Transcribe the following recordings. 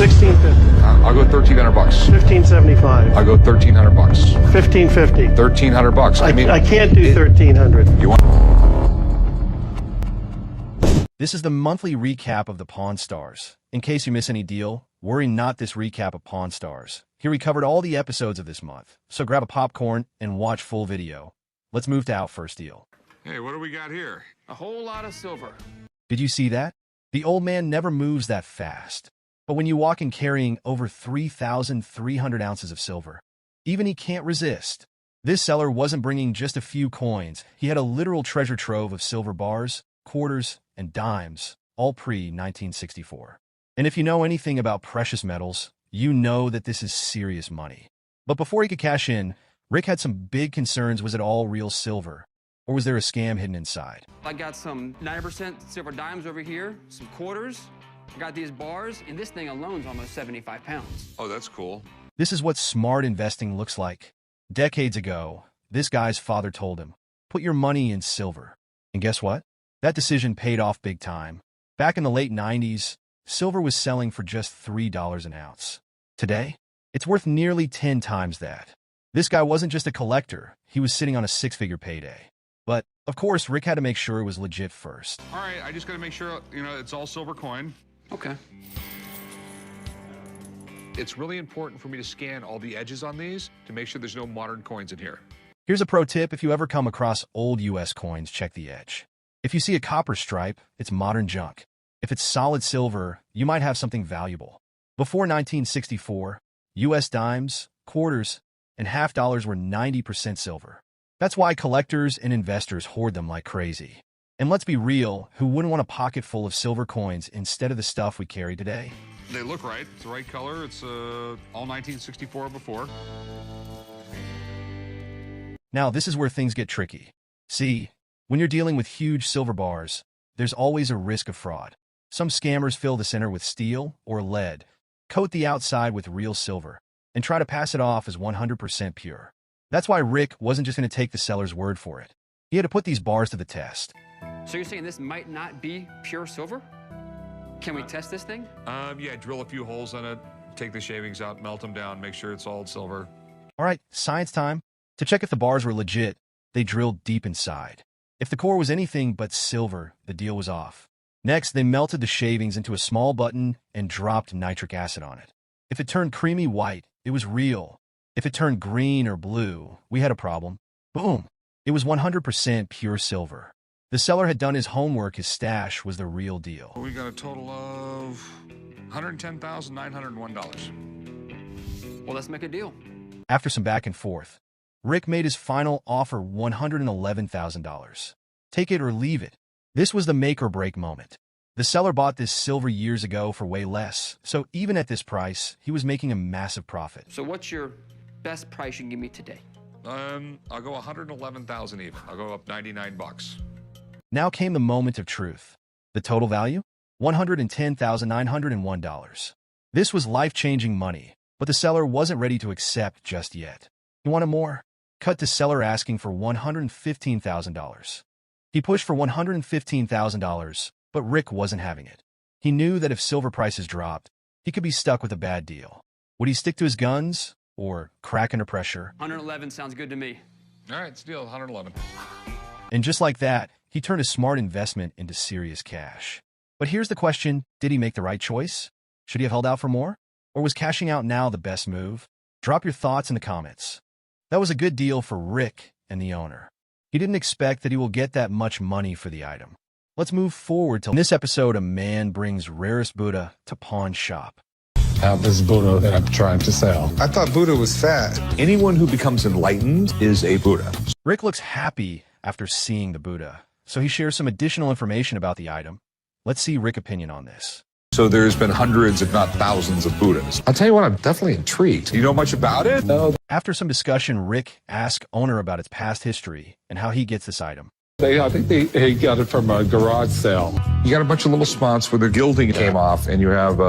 1650. I'll go 1,300 bucks. 1575. I'll go 1,300 bucks. 1550. 1,300 bucks. I mean, I can't do 1300. You want? This is the monthly recap of the Pawn Stars. In case you miss any deal, worry not, this recap of Pawn Stars. Here we covered all the episodes of this month, so grab a popcorn and watch full video. Let's move to our first deal. Hey, what do we got here? A whole lot of silver. Did you see that? The old man never moves that fast. But when you walk in carrying over 3,300 ounces of silver, even he can't resist. This seller wasn't bringing just a few coins. He had a literal treasure trove of silver bars, quarters, and dimes, all pre-1964. And if you know anything about precious metals, you know that this is serious money. But before he could cash in, Rick had some big concerns. Was it all real silver? Or was there a scam hidden inside? I got some 90% silver dimes over here, some quarters. I got these bars, and this thing alone is almost 75 pounds. Oh, that's cool. This is what smart investing looks like. Decades ago, this guy's father told him, put your money in silver. And guess what? That decision paid off big time. Back in the late 90s, silver was selling for just $3 an ounce. Today, it's worth nearly 10 times that. This guy wasn't just a collector, he was sitting on a six-figure payday. But, of course, Rick had to make sure it was legit first. All right, I just got to make sure, it's all silver coin. Okay. It's really important for me to scan all the edges on these to make sure there's no modern coins in here. Here's a pro tip: if you ever come across old US coins, check the edge. If you see a copper stripe, it's modern junk. If it's solid silver, you might have something valuable. Before 1964, US dimes, quarters, and half dollars were 90% silver. That's why collectors and investors hoard them like crazy. And let's be real, who wouldn't want a pocket full of silver coins instead of the stuff we carry today? They look right. It's the right color. It's all 1964 before. Now, this is where things get tricky. See, when you're dealing with huge silver bars, there's always a risk of fraud. Some scammers fill the center with steel or lead, coat the outside with real silver, and try to pass it off as 100% pure. That's why Rick wasn't just going to take the seller's word for it. He had to put these bars to the test. So you're saying this might not be pure silver? Can we test this thing? Yeah, drill a few holes in it, take the shavings out, melt them down, make sure it's all silver. All right, science time. To check if the bars were legit, they drilled deep inside. If the core was anything but silver, the deal was off. Next, they melted the shavings into a small button and dropped nitric acid on it. If it turned creamy white, it was real. If it turned green or blue, we had a problem. Boom! It was 100% pure silver. The seller had done his homework. His stash was the real deal. We got a total of $110,901. Well, let's make a deal. After some back and forth, Rick made his final offer, $111,000. Take it or leave it. This was the make or break moment. The seller bought this silver years ago for way less, so even at this price, he was making a massive profit. So what's your best price you can give me today? I'll go 111,000 even. I'll go up 99 bucks. Now came the moment of truth. The total value? $110,901. This was life-changing money, but the seller wasn't ready to accept just yet. He wanted more. Cut to seller asking for $115,000. He pushed for $115,000, but Rick wasn't having it. He knew that if silver prices dropped, he could be stuck with a bad deal. Would he stick to his guns or crack under pressure? 111 sounds good to me. All right, it's deal, 111. And just like that, he turned a smart investment into serious cash. But here's the question: did he make the right choice? Should he have held out for more? Or was cashing out now the best move? Drop your thoughts in the comments. That was a good deal for Rick and the owner. He didn't expect that he will get that much money for the item. Let's move forward to this episode. A man brings rarest Buddha to pawn shop. I have this Buddha that I'm trying to sell. I thought Buddha was fat. Anyone who becomes enlightened is a Buddha. Rick looks happy after seeing the Buddha, so he shares some additional information about the item. Let's see Rick's opinion on this. So there's been hundreds, if not thousands, of Buddhas. I'll tell you what, I'm definitely intrigued. Do you know much about it? No, After some discussion, Rick asks owner about its past history and how he gets this item. I think he got it from a garage sale. You got a bunch of little spots where the gilding came off, and you have,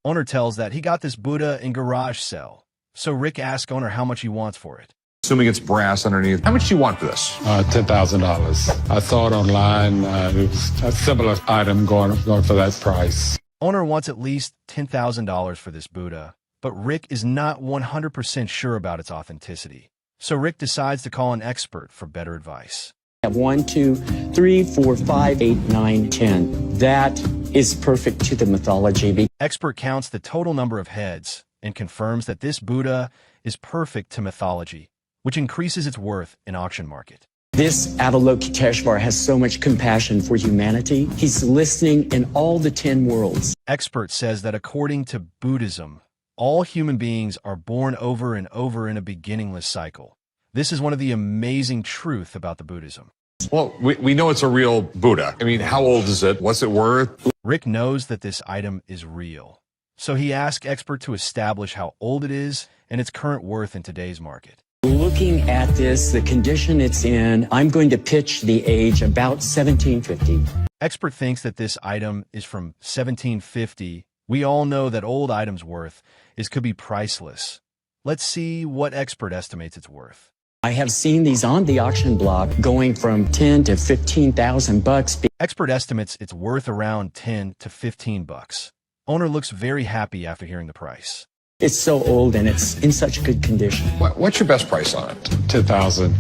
Owner tells that he got this Buddha in garage sale. So Rick asks owner how much he wants for it. assuming it's brass underneath. How much do you want for this? $10,000. I saw it online. It was a similar item going for that price. Owner wants at least $10,000 for this Buddha, but Rick is not 100% sure about its authenticity. So Rick decides to call an expert for better advice. Have 1, 2, 3, 4, 5, 8, 9, 10. That is perfect to the mythology. Expert counts the total number of heads and confirms that this Buddha is perfect to mythology, which increases its worth in auction market. This Avalokiteshvar has so much compassion for humanity. He's listening in all the 10 worlds. Expert says that according to Buddhism, all human beings are born over and over in a beginningless cycle. This is one of the amazing truths about the Buddhism. Well, we know it's a real Buddha. I mean, how old is it? What's it worth? Rick knows that this item is real, so he asks Expert to establish how old it is and its current worth in today's market. Looking at this, the condition it's in, I'm going to pitch the age about 1750. Expert thinks that this item is from 1750. We all know that old items' worth could be priceless. Let's see what Expert estimates its worth. I have seen these on the auction block going from 10 to 15,000 bucks. Expert estimates it's worth around 10 to 15 bucks. Owner looks very happy after hearing the price. It's so old and it's in such good condition. What's your best price on it? 10,000.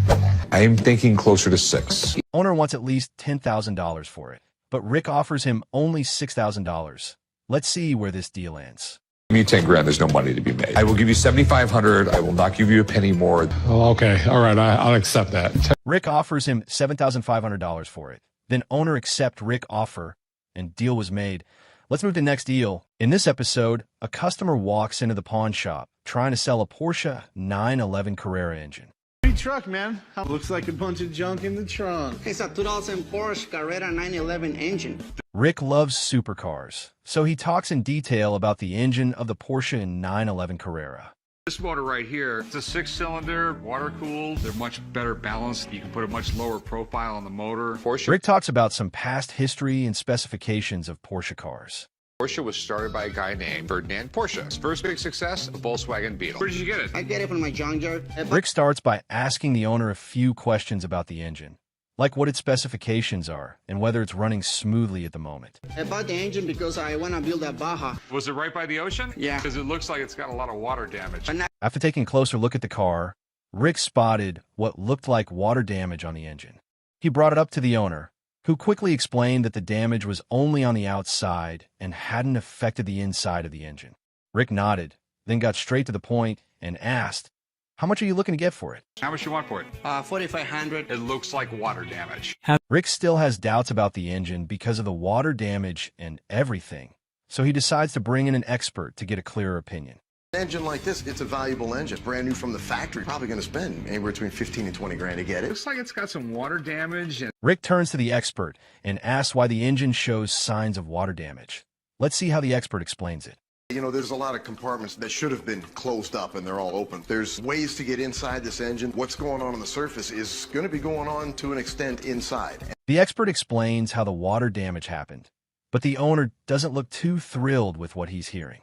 I'm thinking closer to 6. Owner wants at least $10,000 for it, but Rick offers him only $6,000. Let's see where this deal ends. Give me 10 grand, there's no money to be made. I will give you 7,500. I will not give you a penny more. Oh, okay. All right. I'll accept that. Rick offers him $7,500 for it. Then owner accept Rick offer and deal was made. Let's move to next deal. In this episode, a customer walks into the pawn shop trying to sell a Porsche 911 Carrera engine. Pretty truck, man. Looks like a bunch of junk in the trunk. It's a 2000 Porsche Carrera 911 engine. Rick loves supercars, so he talks in detail about the engine of the Porsche 911 Carrera. This motor right here, it's a 6-cylinder, water-cooled. They're much better balanced. You can put a much lower profile on the motor. Rick talks about some past history and specifications of Porsche cars. Porsche was started by a guy named Ferdinand Porsche. His first big success, a Volkswagen Beetle. Where did you get it? I get it from my junkyard. Rick starts by asking the owner a few questions about the engine, like what its specifications are and whether it's running smoothly at the moment. I bought the engine because I want to build a Baja. Was it right by the ocean? Yeah. Because it looks like it's got a lot of water damage. After taking a closer look at the car, Rick spotted what looked like water damage on the engine. He brought it up to the owner, who quickly explained that the damage was only on the outside and hadn't affected the inside of the engine. Rick nodded, then got straight to the point and asked, "How much are you looking to get for it?" How much you want for it? 4,500. It looks like water damage. Rick still has doubts about the engine because of the water damage and everything, so he decides to bring in an expert to get a clearer opinion. An engine like this, it's a valuable engine. Brand new from the factory. Probably going to spend anywhere between 15 and 20 grand to get it. Looks like it's got some water damage. And Rick turns to the expert and asks why the engine shows signs of water damage. Let's see how the expert explains it. You know, there's a lot of compartments that should have been closed up and they're all open. There's ways to get inside this engine. What's going on the surface is going to be going on to an extent inside. The expert explains how the water damage happened, but the owner doesn't look too thrilled with what he's hearing.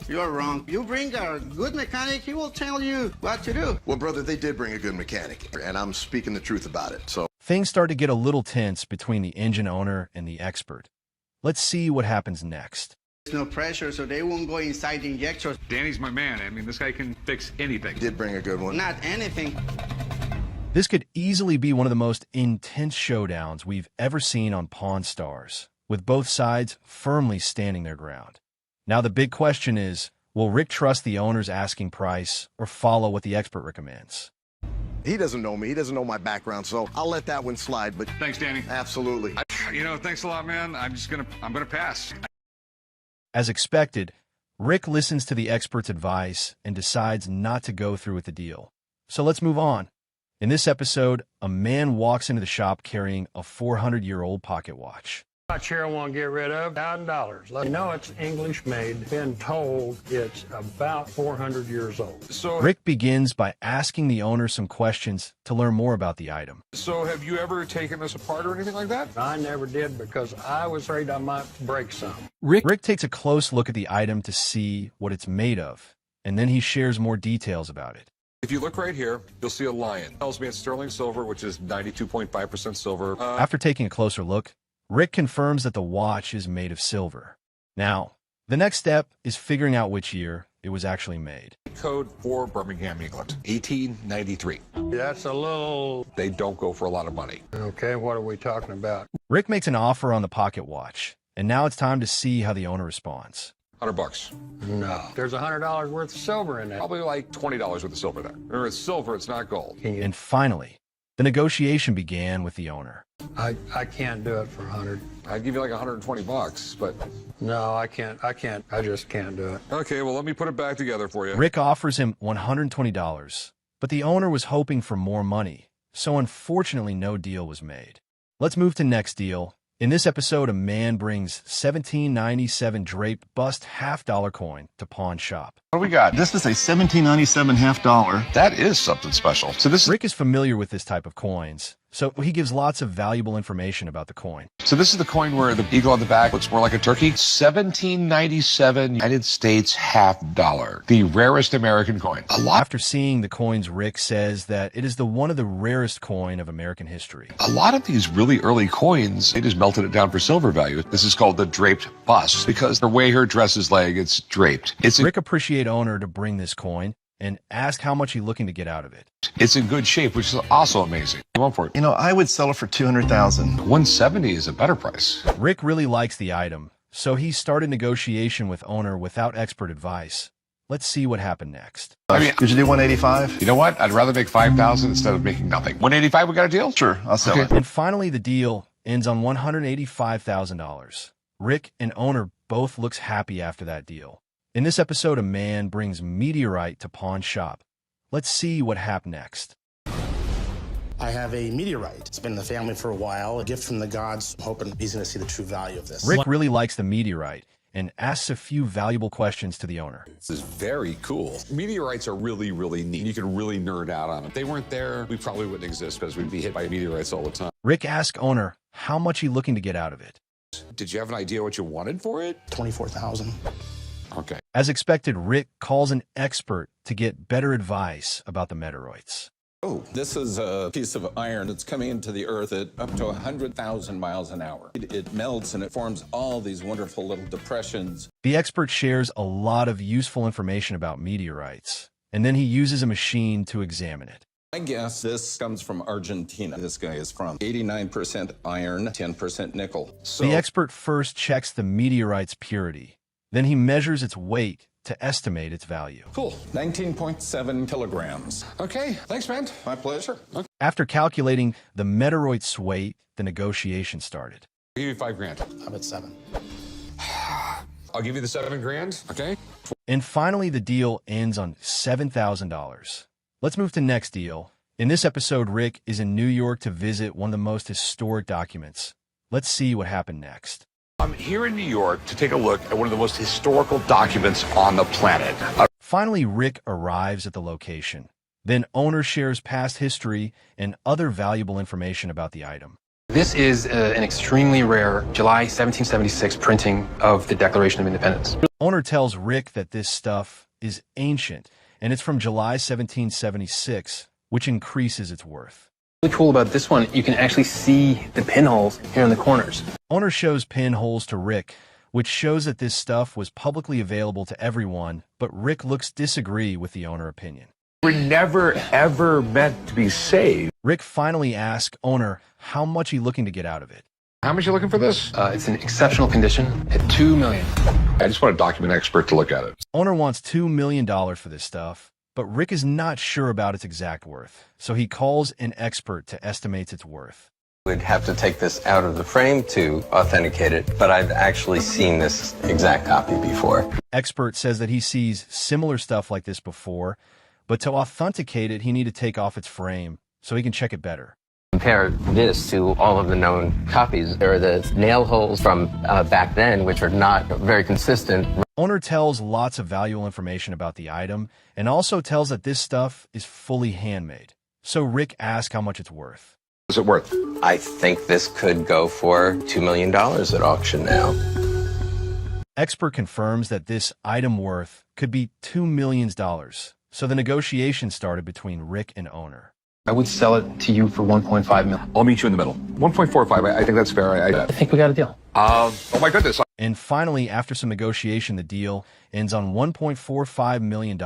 You're wrong. You bring a good mechanic, he will tell you what to do. Well, brother, they did bring a good mechanic, and I'm speaking the truth about it. So Things start to get a little tense between the engine owner and the expert. Let's see what happens next. There's no pressure, so they won't go inside the injectors. Danny's my man. I mean, this guy can fix anything. did bring a good one. Not anything. This could easily be one of the most intense showdowns we've ever seen on Pawn Stars, with both sides firmly standing their ground. Now the big question is, will Rick trust the owner's asking price or follow what the expert recommends? He doesn't know me. He doesn't know my background, so I'll let that one slide. But Thanks, Danny. absolutely. Thanks a lot, man. I'm gonna pass. As expected, Rick listens to the expert's advice and decides not to go through with the deal. So let's move on. In this episode, a man walks into the shop carrying a 400-year-old pocket watch. Watch here I want to get rid of $1,000. You know it's English made. Been told it's about 400 years old. So Rick begins by asking the owner some questions to learn more about the item. So have you ever taken this apart or anything like that? I never did because I was afraid I might break some. Rick takes a close look at the item to see what it's made of, and then he shares more details about it. If you look right here, you'll see a lion. It tells me it's sterling silver, which is 92.5% silver. After taking a closer look, Rick confirms that the watch is made of silver. Now, The next step is figuring out which year it was actually made. Code for Birmingham, England, 1893. That's a little... They don't go for a lot of money. Okay, what are we talking about? Rick makes an offer on the pocket watch, and now it's time to see how the owner responds. $100. No. There's $100 worth of silver in there. Probably like $20 worth of silver there. Remember, it's silver, it's not gold. And finally, the negotiation began with the owner. I can't do it for 100. I'd give you like $120, but... No, I can't. I just can't do it. Okay, well, let me put it back together for you. Rick offers him $120, but the owner was hoping for more money, so unfortunately no deal was made. Let's move to next deal. In this episode, a man brings 1797 Draped bust half-dollar coin to pawn shop. What do we got? This is a 1797 half dollar. That is something special. So Rick is familiar with this type of coins, so he gives lots of valuable information about the coin. So this is the coin where the eagle on the back looks more like a turkey. 1797 United States half dollar, the rarest American coin. After seeing the coins, Rick says that it is one of the rarest coin of American history. A lot of these really early coins, they just melted it down for silver value. This is called the Draped bust because the way her dress is laying, it's draped. Rick appreciates owner to bring this coin and ask how much he's looking to get out of it. It's in good shape, which is also amazing. Come on for it. You know, I would sell it for $200,000. 170 is a better price. Rick really likes the item, so he started negotiation with owner without expert advice. Let's see what happened next. Could you do 185? You know what? I'd rather make 5,000 instead of making nothing. 185, we got a deal? Sure, I'll sell it. And finally, the deal ends on $185,000. Rick and owner both looks happy after that deal. In this episode, a man brings Meteorite to pawn shop. Let's see what happened next. I have a meteorite. It's been in the family for a while, a gift from the gods. I'm hoping he's going to see the true value of this. Rick really likes the meteorite and asks a few valuable questions to the owner. This is very cool. Meteorites are really, really neat. You can really nerd out on them. If they weren't there, we probably wouldn't exist because we'd be hit by meteorites all the time. Rick asks owner how much he's looking to get out of it. Did you have an idea what you wanted for it? $24,000. Okay. As expected, Rick calls an expert to get better advice about the meteorites. Oh, this is a piece of iron that's coming into the earth at up to 100,000 miles an hour. It melts and it forms all these wonderful little depressions. The expert shares a lot of useful information about meteorites, and then he uses a machine to examine it. I guess this comes from Argentina. This guy is from 89% iron, 10% nickel. The expert first checks the meteorite's purity. Then he measures its weight to estimate its value. Cool. 19.7 kilograms. Okay, thanks, man. My pleasure. Okay. After calculating the meteorite's weight, the negotiation started. I'll give you $5,000. How about 7? I'll give you the $7,000, okay? And finally, the deal ends on $7,000. Let's move to next deal. In this episode, Rick is in New York to visit one of the most historic documents. Let's see what happened next. I'm here in New York to take a look at one of the most historical documents on the planet. Finally, Rick arrives at the location. Then owner shares past history and other valuable information about the item. This is an extremely rare July 1776 printing of the Declaration of Independence. Owner tells Rick that this stuff is ancient, and it's from July 1776, which increases its worth. What's really cool about this one, you can actually see the pinholes here in the corners. Owner shows pinholes to Rick, which shows that this stuff was publicly available to everyone, but Rick looks disagree with the owner opinion. We're never, ever meant to be saved. Rick finally asks owner how much he's looking to get out of it. How much are you looking for this? It's in exceptional condition at $2 million. I just want a document expert to look at it. Owner wants $2 million for this stuff, but Rick is not sure about its exact worth, so he calls an expert to estimate its worth. We'd have to take this out of the frame to authenticate it, but I've actually seen this exact copy before. Expert says that he sees similar stuff like this before, but to authenticate it, he need to take off its frame so he can check it better. Compare this to all of the known copies. There are the nail holes from back then, which are not very consistent. Owner tells lots of valuable information about the item and also tells that this stuff is fully handmade. So Rick asks how much it's worth. What's it worth? I think this could go for $2 million at auction now. Expert confirms that this item worth could be $2 million. So the negotiation started between Rick and owner. I would sell it to you for 1.5 million. I'll meet you in the middle. 1.45. I think that's fair. I think we got a deal. Oh my goodness. And finally, after some negotiation, the deal ends on $1.45 million.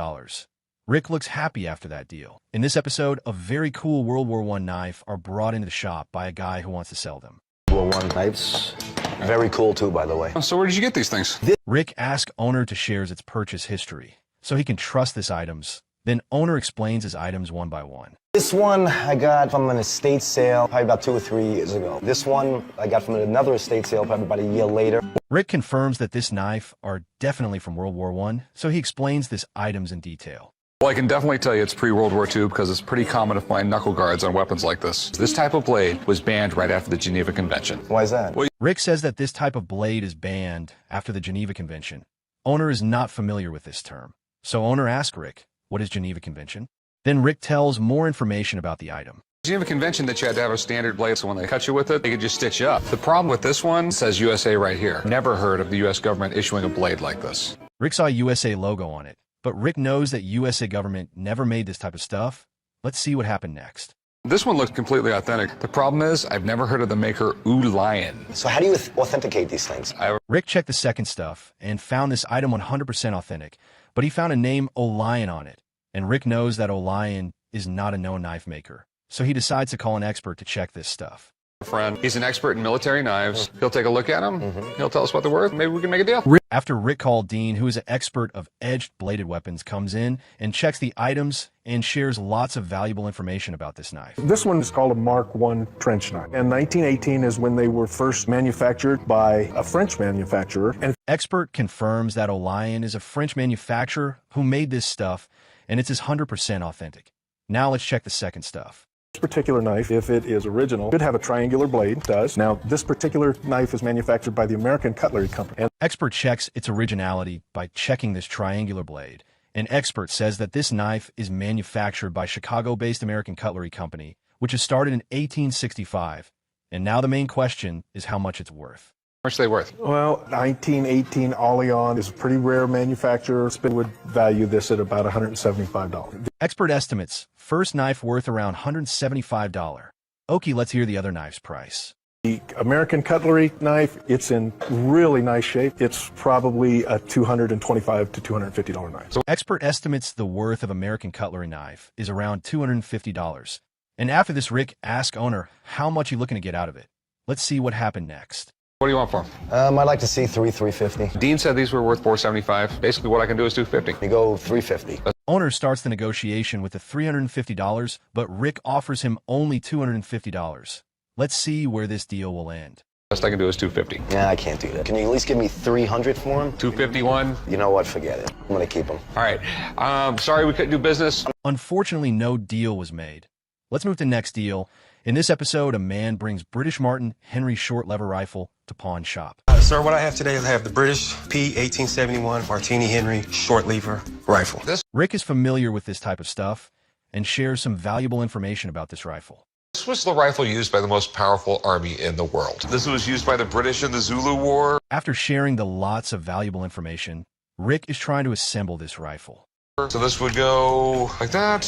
Rick looks happy after that deal. In this episode, a very cool World War I knife are brought into the shop by a guy who wants to sell them. World War I knives. Very cool too, by the way. So where did you get these things? Rick asks owner to share its purchase history, so he can trust this items. Then owner explains his items one by one. This one I got from an estate sale probably about 2 or 3 years ago. This one I got from another estate sale probably about a year later. Rick confirms that this knife are definitely from World War I, so he explains this items in detail. Well, I can definitely tell you it's pre-World War II because it's pretty common to find knuckle guards on weapons like this. This type of blade was banned right after the Geneva Convention. Why is that? Well, Rick says that this type of blade is banned after the Geneva Convention. Owner is not familiar with this term, so owner asks Rick, what is Geneva Convention? Then Rick tells more information about the item. Geneva Convention that you had to have a standard blade, so when they cut you with it, they could just stitch you up. The problem with this one says USA right here. Never heard of the U.S. government issuing a blade like this. Rick saw a USA logo on it, but Rick knows that USA government never made this type of stuff. Let's see what happened next. This one looks completely authentic. The problem is, I've never heard of the maker Lion. So how do you authenticate these things? Rick checked the second stuff and found this item 100% authentic, but he found a name Lion on it. And Rick knows that Lion is not a known knife maker, so he decides to call an expert to check this stuff. Friend, he's an expert in military knives. He'll take a look at them. He'll tell us what they're worth. Maybe we can make a deal. After Rick called Dean, who is an expert of edged bladed weapons, comes in and checks the items and shares lots of valuable information about this knife. This one is called a Mark I trench knife. And 1918 is when they were first manufactured by a French manufacturer. And expert confirms that Lion is a French manufacturer who made this stuff, and it's 100% authentic. Now let's check the second stuff. this particular knife, if it is original, should have a triangular blade. It does. Now, this particular knife is manufactured by the American Cutlery Company. And expert checks its originality by checking this triangular blade. An expert says that this knife is manufactured by Chicago-based American Cutlery Company, which was started in 1865. And now the main question is how much it's worth. How much are they worth? Well, 1918 Allion is a pretty rare manufacturer. Spin would value this at about $175. Expert estimates first knife worth around $175. Okay, let's hear the other knife's price. The American Cutlery knife, it's in really nice shape. It's probably a $225 to $250 knife. So expert estimates the worth of American Cutlery knife is around $250. And after this, Rick asks owner how much he's looking to get out of it. Let's see what happened next. What do you want for them? I'd like to see $350. Dean said these were worth $475. Basically, what I can do is $250. We go $350. Owner starts the negotiation with the $350, but Rick offers him only $250. Let's see where this deal will end. Best I can do is $250. Yeah, I can't do that. Can you at least give me $300 for him? $251. You know what? Forget it. I'm gonna keep him. All right. Sorry we couldn't do business. Unfortunately, no deal was made. Let's move to the next deal. In this episode, a man brings British Martin Henry short lever rifle to pawn shop. Sir, what I have today is I have the British P1871 Martini Henry short lever rifle. Rick is familiar with this type of stuff and shares some valuable information about this rifle. This was the rifle used by the most powerful army in the world. This was used by the British in the Zulu War. After sharing the lots of valuable information, Rick is trying to assemble this rifle. So this would go like that,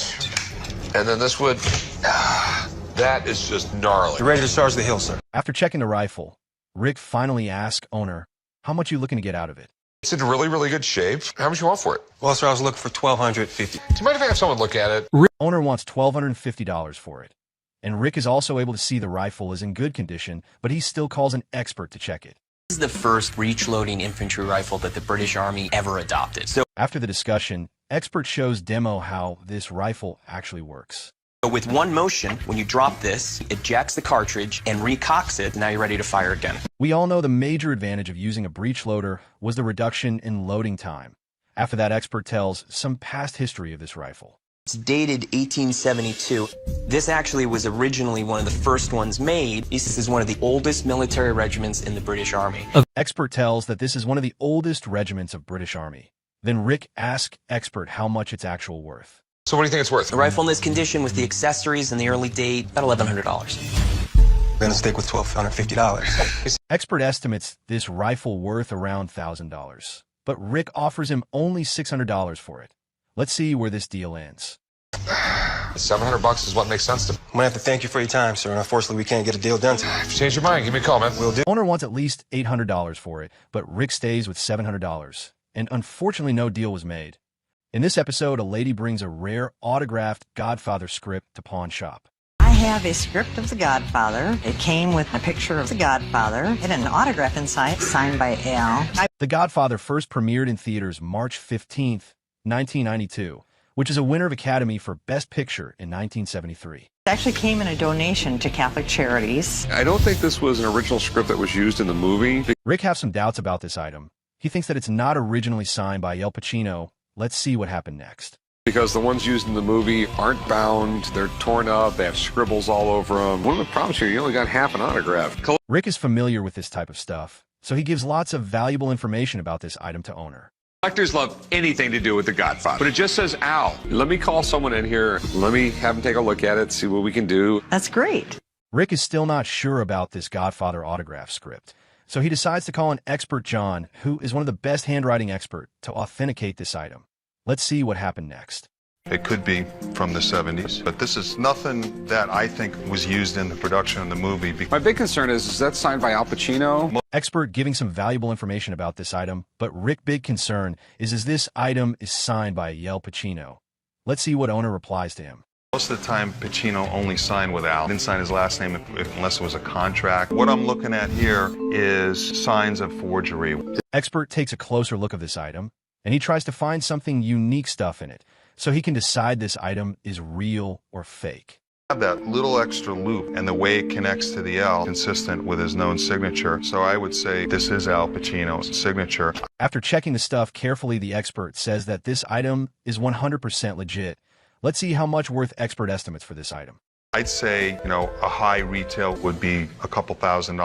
and then this would... that is just gnarly. You're ready to charge the hill, sir. After checking the rifle, Rick finally asks owner, how much you looking to get out of it? It's in really, really good shape. How much you want for it? Well, sir, I was looking for $1,250. Do you mind if I have someone look at it? Owner wants $1,250 for it. And Rick is also able to see the rifle is in good condition, but he still calls an expert to check it. This is the first breech-loading infantry rifle that the British Army ever adopted. So after the discussion, expert shows demo how this rifle actually works. with one motion, when you drop this, it jacks the cartridge and recocks it. Now you're ready to fire again. We all know the major advantage of using a breech loader was the reduction in loading time. After that, expert tells some past history of this rifle. It's dated 1872. This actually was originally one of the first ones made. This is one of the oldest military regiments in the British Army. Expert tells that this is one of the oldest regiments of British Army. Then Rick asks expert how much it's actual worth. So what do you think it's worth? The rifle in this condition with the accessories and the early date, about $1,100. Gonna stick with $1,250. Expert estimates this rifle worth around $1,000, but Rick offers him only $600 for it. Let's see where this deal ends. $700 is what makes sense to me. I'm gonna have to thank you for your time, sir. And unfortunately, we can't get a deal done today. If you change your mind, give me a call, man. We'll do. Owner wants at least $800 for it, but Rick stays with $700, and unfortunately no deal was made. In this episode, a lady brings a rare autographed Godfather script to pawn shop. I have a script of The Godfather. It came with a picture of The Godfather and an autograph inside, signed by Al. The Godfather first premiered in theaters March 15th, 1992, which is a winner of Academy for Best Picture in 1973. It actually came in a donation to Catholic Charities. I don't think this was an original script that was used in the movie. Rick has some doubts about this item. He thinks that it's not originally signed by Al Pacino. Let's see what happened next. Because the ones used in the movie aren't bound, they're torn up, they have scribbles all over them. One of the problems here, you only got half an autograph. Rick is familiar with this type of stuff, so he gives lots of valuable information about this item to owner. Collectors love anything to do with The Godfather, but it just says Al. Let me call someone in here. Let me have him take a look at it, see what we can do. That's great. Rick is still not sure about this Godfather autograph script, so he decides to call an expert John, who is one of the best handwriting experts, to authenticate this item. Let's see what happened next. It could be from the 70s, but this is nothing that I think was used in the production of the movie. My big concern is that signed by Al Pacino? Expert giving some valuable information about this item, but Rick's big concern is this item is signed by Al Pacino. Let's see what owner replies to him. Most of the time, Pacino only signed with Al. Didn't sign his last name unless it was a contract. What I'm looking at here is signs of forgery. Expert takes a closer look of this item, and he tries to find something unique stuff in it, so he can decide this item is real or fake. Have that little extra loop and the way it connects to the L consistent with his known signature. So I would say this is Al Pacino's signature. After checking the stuff carefully, the expert says that this item is 100% legit. Let's see how much worth expert estimates for this item. I'd say, a high retail would be a couple $1,000.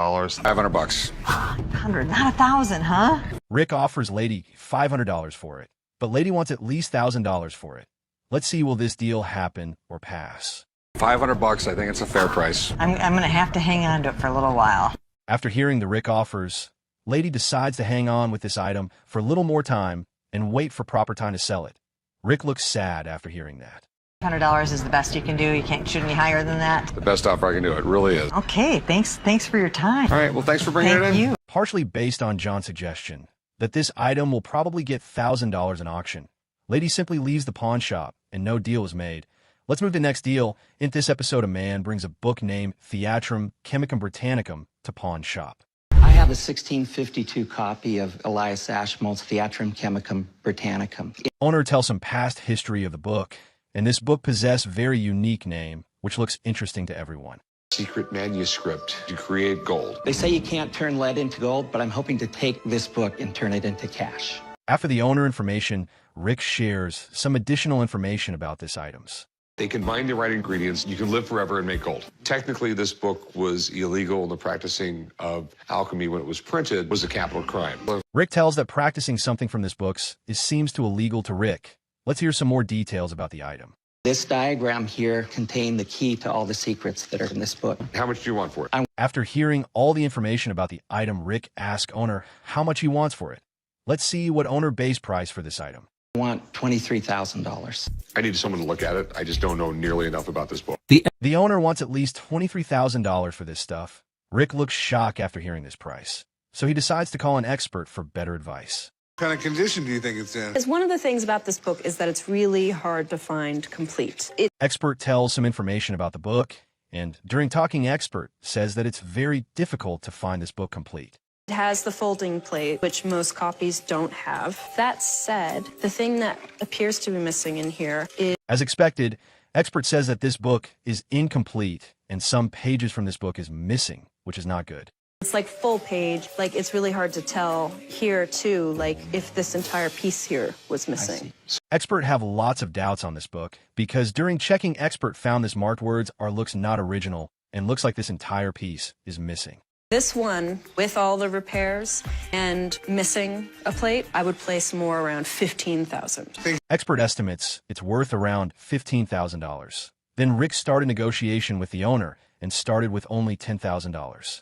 $500. 100, not 1,000, huh? Rick offers lady $500 for it, but lady wants at least $1,000 for it. Let's see, will this deal happen or pass? $500, I think it's a fair price. I'm going to have to hang on to it for a little while. After hearing the Rick offers, lady decides to hang on with this item for a little more time and wait for proper time to sell it. Rick looks sad after hearing that. $100 is the best you can do. You can't shoot any higher than that. The best offer I can do, it really is. Okay, thanks for your time. All right, well, thanks for bringing it in. Thank you. Partially based on John's suggestion that this item will probably get $1,000 in auction, lady simply leaves the pawn shop and no deal is made. Let's move to the next deal. In this episode, a man brings a book named Theatrum Chemicum Britannicum to pawn shop. I have a 1652 copy of Elias Ashmole's Theatrum Chemicum Britannicum. Owner tells some past history of the book, and this book possesses a very unique name, which looks interesting to everyone. Secret manuscript to create gold. They say you can't turn lead into gold, but I'm hoping to take this book and turn it into cash. After the owner information, Rick shares some additional information about these items. They combine the right ingredients. You can live forever and make gold. Technically, this book was illegal, and the practicing of alchemy when it was printed was a capital crime. Rick tells that practicing something from this book seems too illegal to Rick. Let's hear some more details about the item. This diagram here contained the key to all the secrets that are in this book. How much do you want for it? After hearing all the information about the item, Rick asks owner how much he wants for it. Let's see what owner base price for this item. I want $23,000. I need someone to look at it. I just don't know nearly enough about this book. The owner wants at least $23,000 for this stuff. Rick looks shocked after hearing this price, so he decides to call an expert for better advice. What kind of condition do you think it's in? One of the things about this book is that it's really hard to find complete. Expert tells some information about the book, and during talking, expert says that it's very difficult to find this book complete. It has the folding plate, which most copies don't have. That said, the thing that appears to be missing in here is... As expected, expert says that this book is incomplete, and some pages from this book is missing, which is not good. It's like full page. Like, it's really hard to tell here, too, like, if this entire piece here was missing. Expert have lots of doubts on this book, because during checking, expert found this marked words looks not original, and looks like this entire piece is missing. This one, with all the repairs and missing a plate, I would place more around $15,000. Expert estimates it's worth around $15,000. Then Rick started negotiation with the owner and started with only $10,000.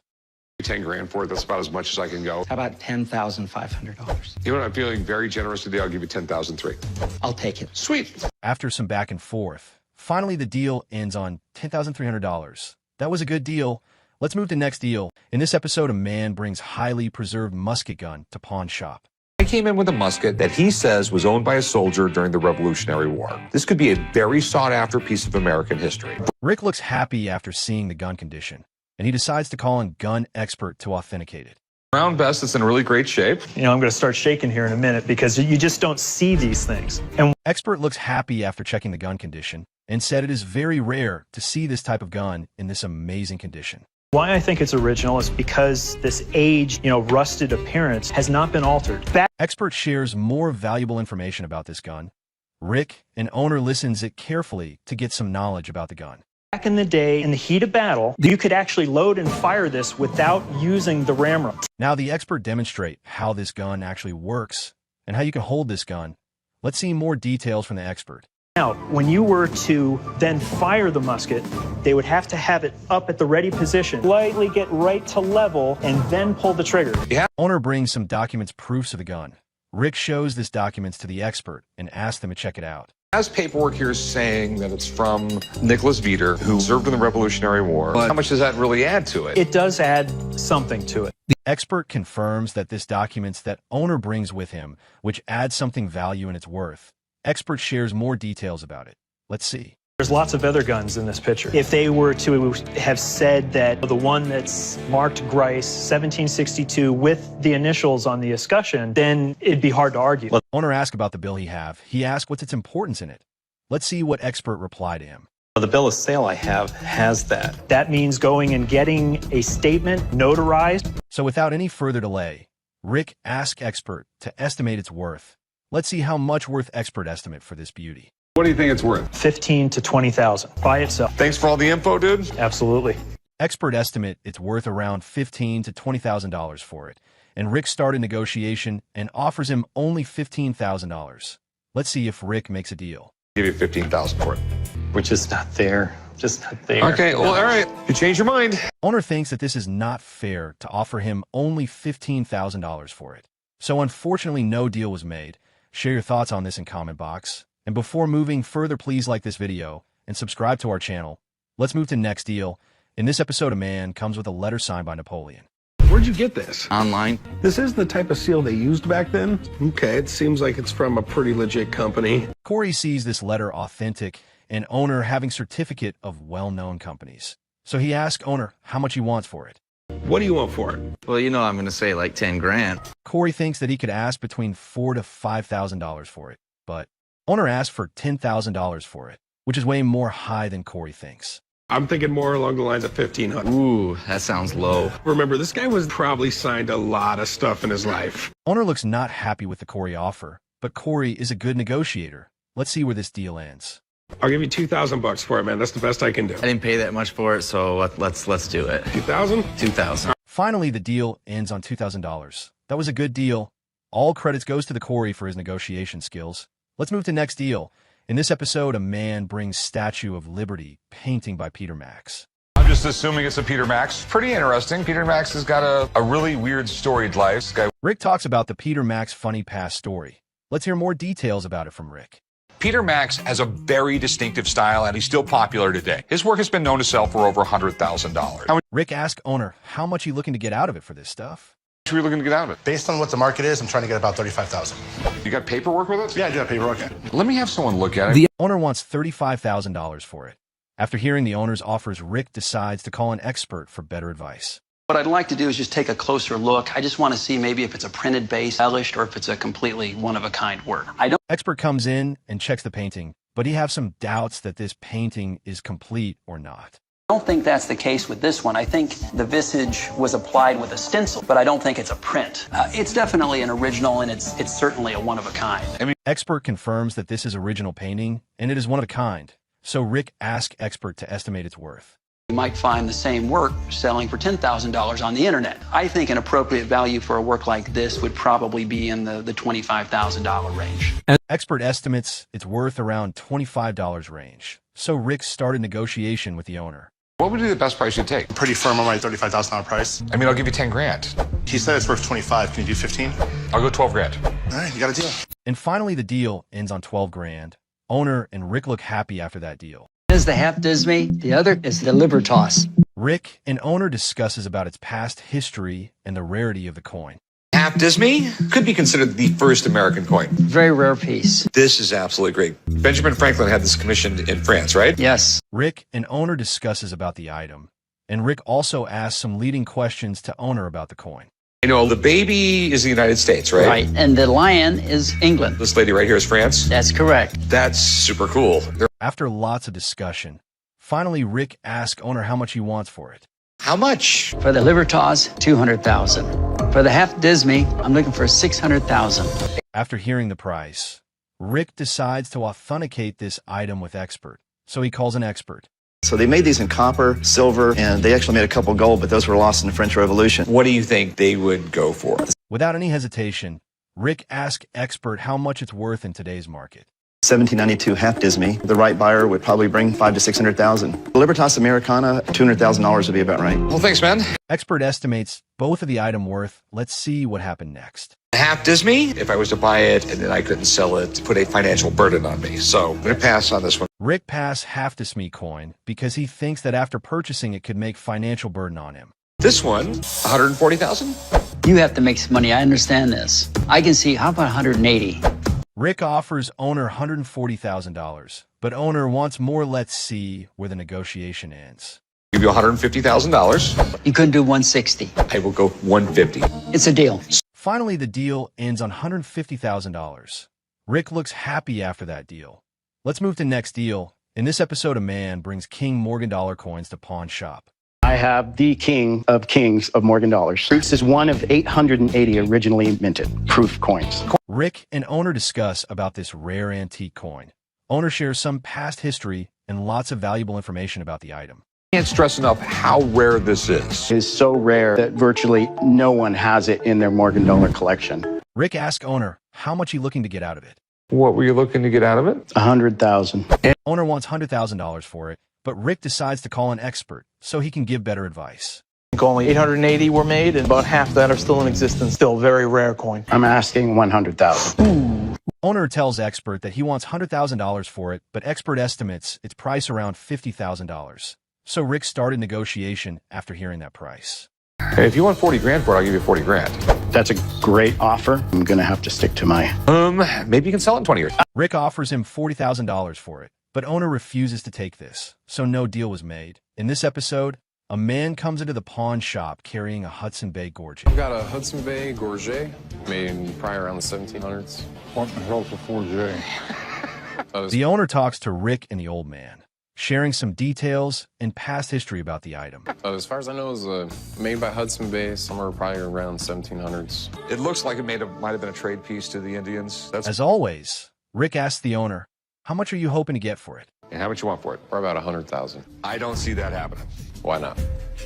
10 grand for it, that's about as much as I can go. How about $10,500? You know what, I'm feeling very generous today. I'll give you $10,003. I'll take it. Sweet. After some back and forth, Finally, the deal ends on $10,300. That was a good deal. Let's move to next deal. In this episode, a man brings highly preserved musket gun to pawn shop. I came in with a musket that he says was owned by a soldier during the Revolutionary War. This could be a very sought-after piece of American history. Rick looks happy after seeing the gun condition, and he decides to call in gun expert to authenticate it. Round best, it's in really great shape. You know, I'm going to start shaking here in a minute because you just don't see these things. And expert looks happy after checking the gun condition and said it is very rare to see this type of gun in this amazing condition. why I think it's original is because this aged, rusted appearance has not been altered. Expert shares more valuable information about this gun. Rick, an owner, listens it carefully to get some knowledge about the gun. Back in the day, in the heat of battle, you could actually load and fire this without using the ramrod. Now the expert demonstrate how this gun actually works and how you can hold this gun. Let's see more details from the expert. Now, when you were to then fire the musket, they would have to have it up at the ready position, slightly get right to level, and then pull the trigger. Owner brings some documents, proofs of the gun. Rick shows this documents to the expert and asks them to check it out. Has paperwork here saying that it's from Nicholas Veeder, who served in the Revolutionary War. But how much does that really add to it? It does add something to it. The expert confirms that this documents that owner brings with him, which adds something value in its worth. Expert shares more details about it. Let's see. There's lots of other guns in this picture. If they were to have said that the one that's marked Grice 1762 with the initials on the escutcheon, then it'd be hard to argue. Owner asked about the bill he have. He asked what's its importance in it. Let's see what expert replied to him. The bill of sale I have has that. That means going and getting a statement notarized. So without any further delay, Rick asked expert to estimate its worth. Let's see how much worth expert estimate for this beauty. What do you think it's worth? $15,000 to $20,000 by itself. Thanks for all the info, dude. Absolutely. Expert estimate it's worth around $15,000 to $20,000 for it. And Rick started negotiation and offers him only $15,000. Let's see if Rick makes a deal. Give you $15,000 for it. We're just not there. Just not there. Okay, well, all right. You changed your mind. Owner thinks that this is not fair to offer him only $15,000 for it. So unfortunately, no deal was made. Share your thoughts on this in comment box. And before moving further, please like this video and subscribe to our channel. Let's move to next deal. In this episode, a man comes with a letter signed by Napoleon. Where'd you get this? Online. This is the type of seal they used back then? Okay, it seems like it's from a pretty legit company. Corey sees this letter authentic and owner having certificate of well-known companies. So he asks owner how much he wants for it. What do you want for it? Well, I'm going to say like 10 grand. Corey thinks that he could ask between $4,000 to $5,000 for it, but owner asked for $10,000 for it, which is way more high than Corey thinks. I'm thinking more along the lines of $1,500. Ooh, that sounds low. Remember, this guy was probably signed a lot of stuff in his life. Owner looks not happy with the Corey offer, but Corey is a good negotiator. Let's see where this deal ends. I'll give you $2,000 for it, man. That's the best I can do. I didn't pay that much for it, so let's do it. $2,000? $2,000. Finally, the deal ends on $2,000. That was a good deal. All credits goes to the Corey for his negotiation skills. Let's move to next deal. In this episode, a man brings Statue of Liberty painting by Peter Max. I'm just assuming it's a Peter Max. Pretty interesting. Peter Max has got a really weird storied life. This guy. Rick talks about the Peter Max funny past story. Let's hear more details about it from Rick. Peter Max has a very distinctive style, and he's still popular today. His work has been known to sell for over $100,000. Rick asked owner how much he looking to get out of it for this stuff. How much are you looking to get out of it? Based on what the market is, I'm trying to get about $35,000. You got paperwork with it? Yeah, I do have paperwork. Let me have someone look at it. The owner wants $35,000 for it. After hearing the owner's offers, Rick decides to call an expert for better advice. What I'd like to do is just take a closer look. I just want to see maybe if it's a printed base, embellished, or if it's a completely one-of-a-kind work. Expert comes in and checks the painting, but he has some doubts that this painting is complete or not. I don't think that's the case with this one. I think the visage was applied with a stencil, but I don't think it's a print. It's definitely an original, and it's certainly a one-of-a-kind. Expert confirms that this is original painting, and it is one of a kind. So Rick asks expert to estimate its worth. You might find the same work selling for $10,000 on the internet. I think an appropriate value for a work like this would probably be in the $25,000 range. Expert estimates it's worth around $25 range. So Rick started negotiation with the owner. What would be the best price you'd take? Pretty firm on my $35,000 price. I'll give you 10 grand. He said it's worth 25. Can you do 15? I'll go 12 grand. All right, you got a deal. And finally, the deal ends on 12 grand. Owner and Rick look happy after that deal. One is the half Disney, the other is the Libertas. Rick and owner discusses about its past history and the rarity of the coin. Half Disney could be considered the first American coin. Very rare piece. This is absolutely great. Benjamin Franklin had this commissioned in France, right? Yes. Rick and owner discusses about the item, and Rick also asks some leading questions to owner about the coin. You know, the baby is the United States, right? Right, and the lion is England. This lady right here is France? That's correct. That's super cool. After lots of discussion, finally Rick asks owner how much he wants for it. How much? For the Libertas, $200,000. For the half Disney, I'm looking for $600,000. After hearing the price, Rick decides to authenticate this item with expert, so he calls an expert. So they made these in copper, silver, and they actually made a couple gold, but those were lost in the French Revolution. What do you think they would go for? Without any hesitation, Rick asks expert how much it's worth in today's market. 1792 half Disney. The right buyer would probably bring $500,000 to $600,000. The Libertas Americana, $200,000 would be about right. Well, thanks, man. Expert estimates both of the item worth. Let's see what happened next. Half Disney, if I was to buy it and then I couldn't sell it, put a financial burden on me. So I'm going to pass on this one. Rick passed half Disney coin because he thinks that after purchasing it could make financial burden on him. This one, $140,000. You have to make some money. I understand this. I can see, how about $180,000? Rick offers owner $140,000, but owner wants more. Let's see where the negotiation ends. Give you $150,000. You couldn't do $160,000. I will go $150,000. It's a deal. Finally, the deal ends on $150,000. Rick looks happy after that deal. Let's move to next deal. In this episode, a man brings King Morgan dollar coins to pawn shop. I have the king of kings of Morgan dollars. This is one of 880 originally minted proof coins. Rick and owner discuss about this rare antique coin. Owner shares some past history and lots of valuable information about the item. I can't stress enough how rare this is. It is so rare that virtually no one has it in their Morgan dollar collection. Rick asks owner how much he's looking to get out of it. What were you looking to get out of it? $100,000. Owner wants $100,000 for it, but Rick decides to call an expert so he can give better advice. I think only 880 were made, and about half that are still in existence. Still a very rare coin. I'm asking $100,000. Owner tells expert that he wants $100,000 for it, but expert estimates its price around $50,000. So Rick started negotiation after hearing that price. Hey, if you want 40 grand for it, I'll give you 40 grand. That's a great offer. I'm going to have to stick to my... Maybe you can sell it in 20 years. Rick offers him $40,000 for it, but owner refuses to take this, so no deal was made. In this episode, a man comes into the pawn shop carrying a Hudson Bay gorge. I've got a Hudson Bay gorge made probably around the 1700s. What the hell's a gorge? The owner talks to Rick and the old man, sharing some details and past history about the item. As far as I know, it was made by Hudson Bay somewhere probably around 1700s. It looks like it might have been a trade piece to the Indians. As always, Rick asks the owner, how much are you hoping to get for it? And how much you want for it? For about $100,000. I don't see that happening. Why not?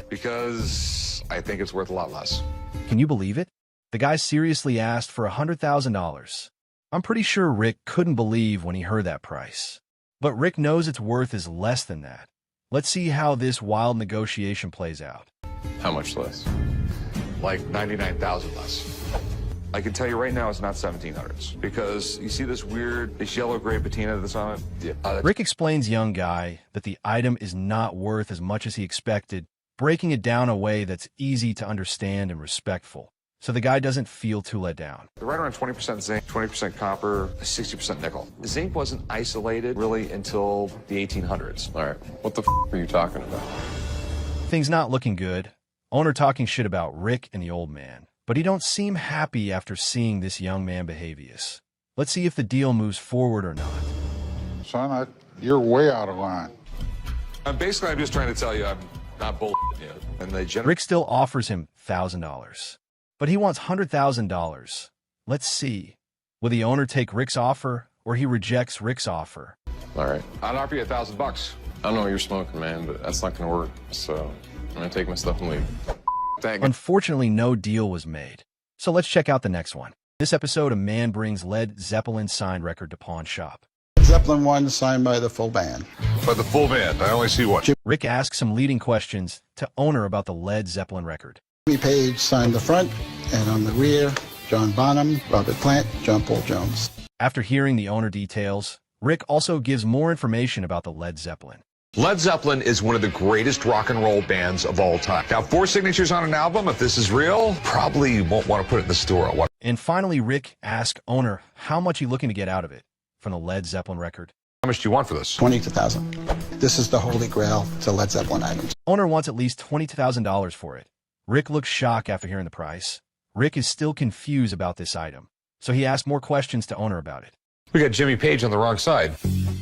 Because I think it's worth a lot less. Can you believe it? The guy seriously asked for $100,000. I'm pretty sure Rick couldn't believe when he heard that price. But Rick knows its worth is less than that. Let's see how this wild negotiation plays out. How much less? Like 99,000 less. I can tell you right now it's not 1700s because you see this yellow-gray patina that's on it? Yeah. Rick explains young guy that the item is not worth as much as he expected, breaking it down a way that's easy to understand and respectful, so the guy doesn't feel too let down. They're right around 20% zinc, 20% copper, 60% nickel. Zinc wasn't isolated really until the 1800s. All right, what the f*** are you talking about? Things not looking good. Owner talking shit about Rick and the old man. But he don't seem happy after seeing this young man behavious. Let's see if the deal moves forward or not. Son, you're way out of line. I'm just trying to tell you I'm not bull yet. And Rick still offers him $1,000, but he wants $100,000. Let's see. Will the owner take Rick's offer or he rejects Rick's offer? All right. I'd offer you $1,000. I don't know what you're smoking, man, but that's not going to work. So I'm going to take my stuff and leave. Unfortunately, no deal was made. So let's check out the next one. This episode, a man brings Led Zeppelin signed record to pawn shop. Zeppelin 1 signed by the full band. By the full band, I only see one. Rick asks some leading questions to owner about the Led Zeppelin record. Jimmy Page signed the front, and on the rear, John Bonham, Robert Plant, John Paul Jones. After hearing the owner details, Rick also gives more information about the Led Zeppelin. Led Zeppelin is one of the greatest rock and roll bands of all time. Now, 4 signatures on an album, if this is real, probably won't want to put it in the store. And finally, Rick asked owner how much he's looking to get out of it from the Led Zeppelin record. How much do you want for this? $22,000. This is the holy grail to Led Zeppelin items. Owner wants at least $22,000 for it. Rick looks shocked after hearing the price. Rick is still confused about this item, so he asked more questions to owner about it. We got Jimmy Page on the wrong side.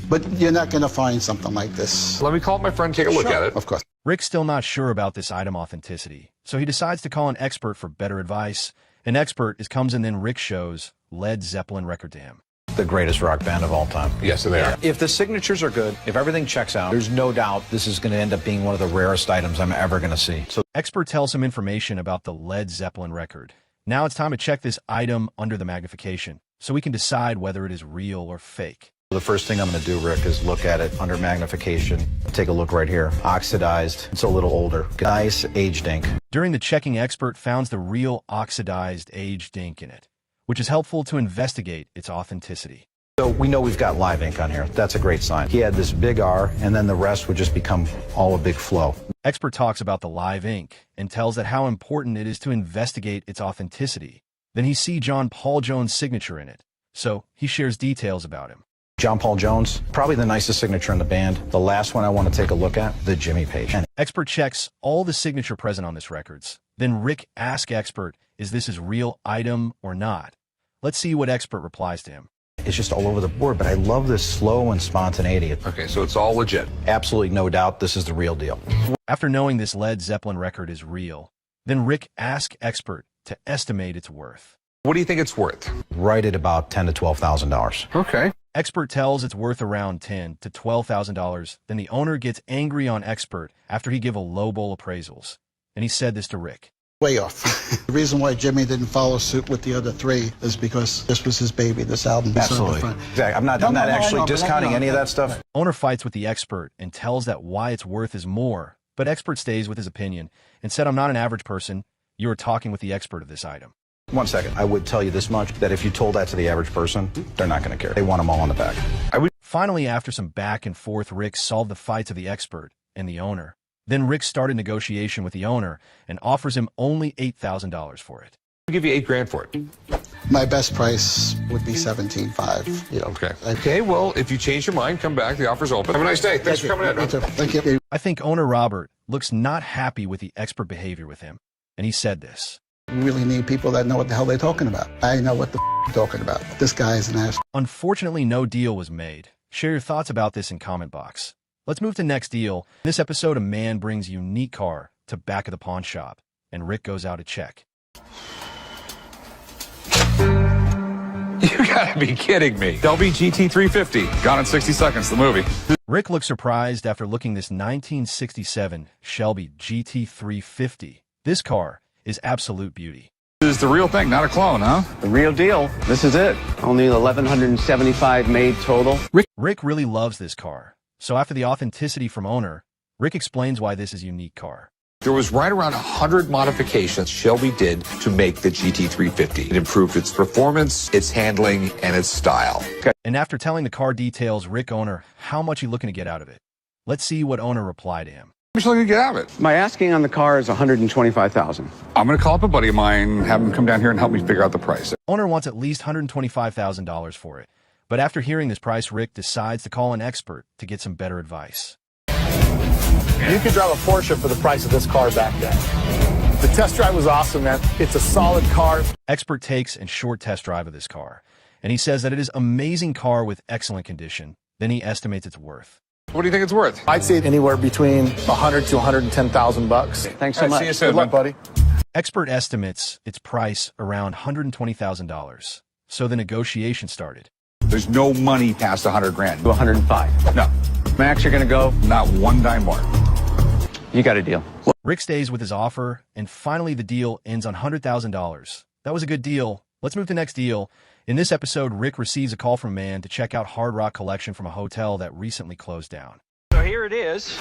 But you're not going to find something like this. Let me call my friend, take a look at it. Of course. Rick's still not sure about this item authenticity, so he decides to call an expert for better advice. An expert comes and then Rick shows Led Zeppelin record to him. The greatest rock band of all time. Yes, they are. If the signatures are good, if everything checks out, there's no doubt this is going to end up being one of the rarest items I'm ever going to see. So, expert tells him information about the Led Zeppelin record. Now it's time to check this item under the magnification, so we can decide whether it is real or fake. the first thing I'm going to do, Rick, is look at it under magnification. Take a look right here. Oxidized. It's a little older. Nice aged ink. During the checking, expert found the real oxidized aged ink in it, which is helpful to investigate its authenticity. So we know we've got live ink on here. That's a great sign. He had this big R, and then the rest would just become all a big flow. Expert talks about the live ink and tells that how important it is to investigate its authenticity. Then he sees John Paul Jones' signature in it, so he shares details about him. John Paul Jones, probably the nicest signature in the band. The last one I want to take a look at, the Jimmy Page. Expert checks all the signature present on this records. Then Rick asks Expert, is this his real item or not? Let's see what Expert replies to him. It's just all over the board, but I love this flow and spontaneity. Okay, so it's all legit. Absolutely no doubt this is the real deal. After knowing this Led Zeppelin record is real, then Rick asks Expert to estimate its worth. What do you think it's worth? Right at about $10,000 to $12,000. Okay. Expert tells it's worth around $10,000 to $12,000. Then the owner gets angry on Expert after he give a lowball appraisals. And he said this to Rick. Way off. The reason why Jimmy didn't follow suit with the other three is because this was his baby, this album. Absolutely. Exactly. I'm not actually discounting any of that stuff. Owner fights with the Expert and tells that why it's worth is more, but Expert stays with his opinion and said, I'm not an average person. You are talking with the expert of this item. 1 second. I would tell you this much, that if you told that to the average person, they're not going to care. They want them all on the back. Finally, after some back and forth, Rick solved the fights of the Expert and the owner. Then Rick started negotiation with the owner and offers him only $8,000 for it. I'll give you $8,000 for it. My best price would be $17,500. You know. Okay. Okay, well, if you change your mind, come back. The offer's open. Have a nice day. Thanks for coming in. Thank you. I think owner Robert looks not happy with the Expert behavior with him, and he said this. We really need people that know what the hell they're talking about. I know what the I'm talking about. This guy is an ass. Unfortunately, no deal was made. Share your thoughts about this in comment box. Let's move to next deal. In this episode, a man brings a unique car to back of the pawn shop, and Rick goes out to check. You gotta be kidding me. Shelby GT 350. Gone in 60 seconds, the movie. Rick looks surprised after looking this 1967 Shelby GT 350. This car is absolute beauty. This is the real thing, not a clone, huh? The real deal. This is it. Only 1,175 made total. Rick really loves this car. So after the authenticity from owner, Rick explains why this is a unique car. There was right around 100 modifications Shelby did to make the GT350. It improved its performance, its handling, and its style. Okay. And after telling the car details, Rick owner how much he looking to get out of it. Let's see what owner replied to him. How much you looking to get out of it? My asking on the car is $125,000. I'm going to call up a buddy of mine, have him come down here and help me figure out the price. Owner wants at least $125,000 for it. But after hearing this price, Rick decides to call an expert to get some better advice. You could drive a Porsche for the price of this car back then. The test drive was awesome, man. It's a solid car. Expert takes a short test drive of this car, and he says that it is an amazing car with excellent condition. Then he estimates its worth. What do you think it's worth? I'd say anywhere between $100,000 to $110,000. Thanks so much. See you soon, Good luck, buddy. Expert estimates its price around $120,000. So the negotiation started. There's no money past $100,000. To 105. No. Max, you're going to go? Not one dime more. You got a deal. Rick stays with his offer, and finally the deal ends on $100,000. That was a good deal. Let's move to the next deal. In this episode, Rick receives a call from a man to check out Hard Rock collection from a hotel that recently closed down. So here it is.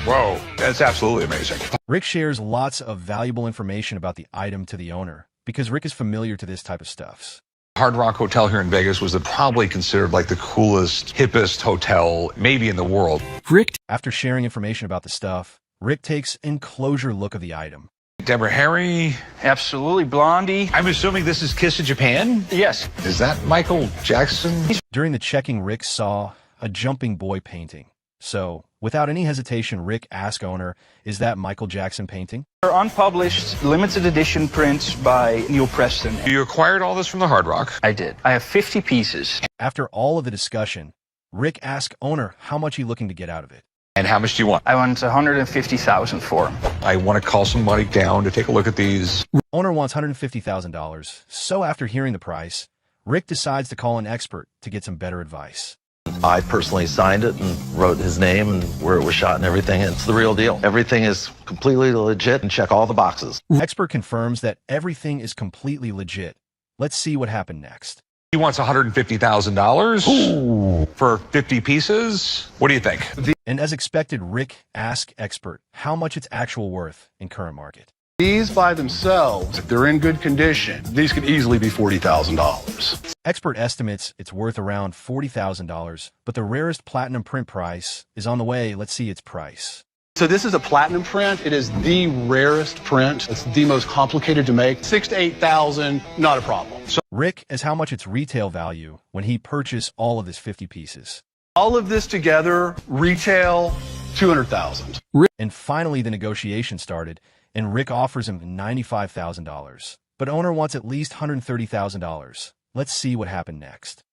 Whoa, that's absolutely amazing. Rick shares lots of valuable information about the item to the owner because Rick is familiar to this type of stuff. Hard Rock Hotel here in Vegas was probably considered like the coolest, hippest hotel maybe in the world. Rick, after sharing information about the stuff, Rick takes an closer look of the item. Deborah Harry. Absolutely. Blondie. I'm assuming this is Kiss of Japan? Yes. Is that Michael Jackson? During the checking, Rick saw a jumping boy painting. So, without any hesitation, Rick asked owner, is that Michael Jackson painting? They're unpublished, limited edition prints by Neil Preston. You acquired all this from the Hard Rock? I did. I have 50 pieces. After all of the discussion, Rick asked owner how much he's looking to get out of it. And how much do you want? I want $150,000 for them. I want to call somebody down to take a look at these. Owner wants $150,000. So after hearing the price, Rick decides to call an expert to get some better advice. I personally signed it and wrote his name and where it was shot and everything. It's the real deal. Everything is completely legit and check all the boxes. Expert confirms that everything is completely legit. Let's see what happened next. He wants $150,000 for 50 pieces. What do you think? And as expected, Rick asked expert how much it's actual worth in current market. These by themselves, if they're in good condition, these could easily be $40,000. Expert estimates it's worth around $40,000, but the rarest platinum print price is on the way. Let's see its price. So this is a platinum print. It is the rarest print. It's the most complicated to make. 6,000 to 8,000, not a problem. So Rick is how much its retail value when he purchased all of his 50 pieces. all of this together, retail, $200,000. And finally, the negotiation started, and Rick offers him $95,000. But owner wants at least $130,000. Let's see what happened next.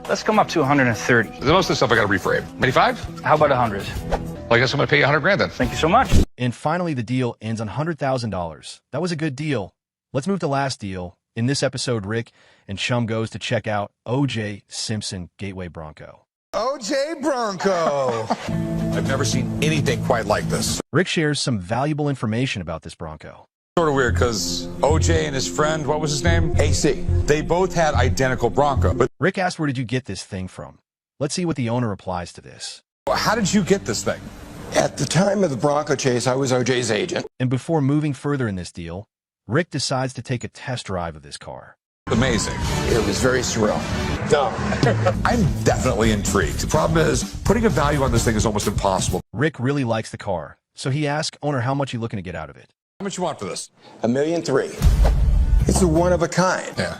Let's come up to 130. The most of the stuff I got to reframe. 95? How about 100? Well, I guess I'm going to pay you $100,000 then. Thank you so much. And finally, the deal ends on $100,000. That was a good deal. Let's move to last deal. In this episode, Rick and Chum goes to check out O.J. Simpson Gateway Bronco. O.J. Bronco! I've never seen anything quite like this. Rick shares some valuable information about this Bronco. Sort of weird because O.J. and his friend, what was his name? AC. They both had identical Bronco. But Rick asked, where did you get this thing from? Let's see what the owner replies to this. How did you get this thing? At the time of the Bronco chase, I was O.J.'s agent. And before moving further in this deal, Rick decides to take a test drive of this car. Amazing. It was very surreal. Dumb. I'm definitely intrigued. The problem is, putting a value on this thing is almost impossible. Rick really likes the car, so he asks owner how much he's looking to get out of it. How much you want for this? $1.3 million. It's a one of a kind. Yeah.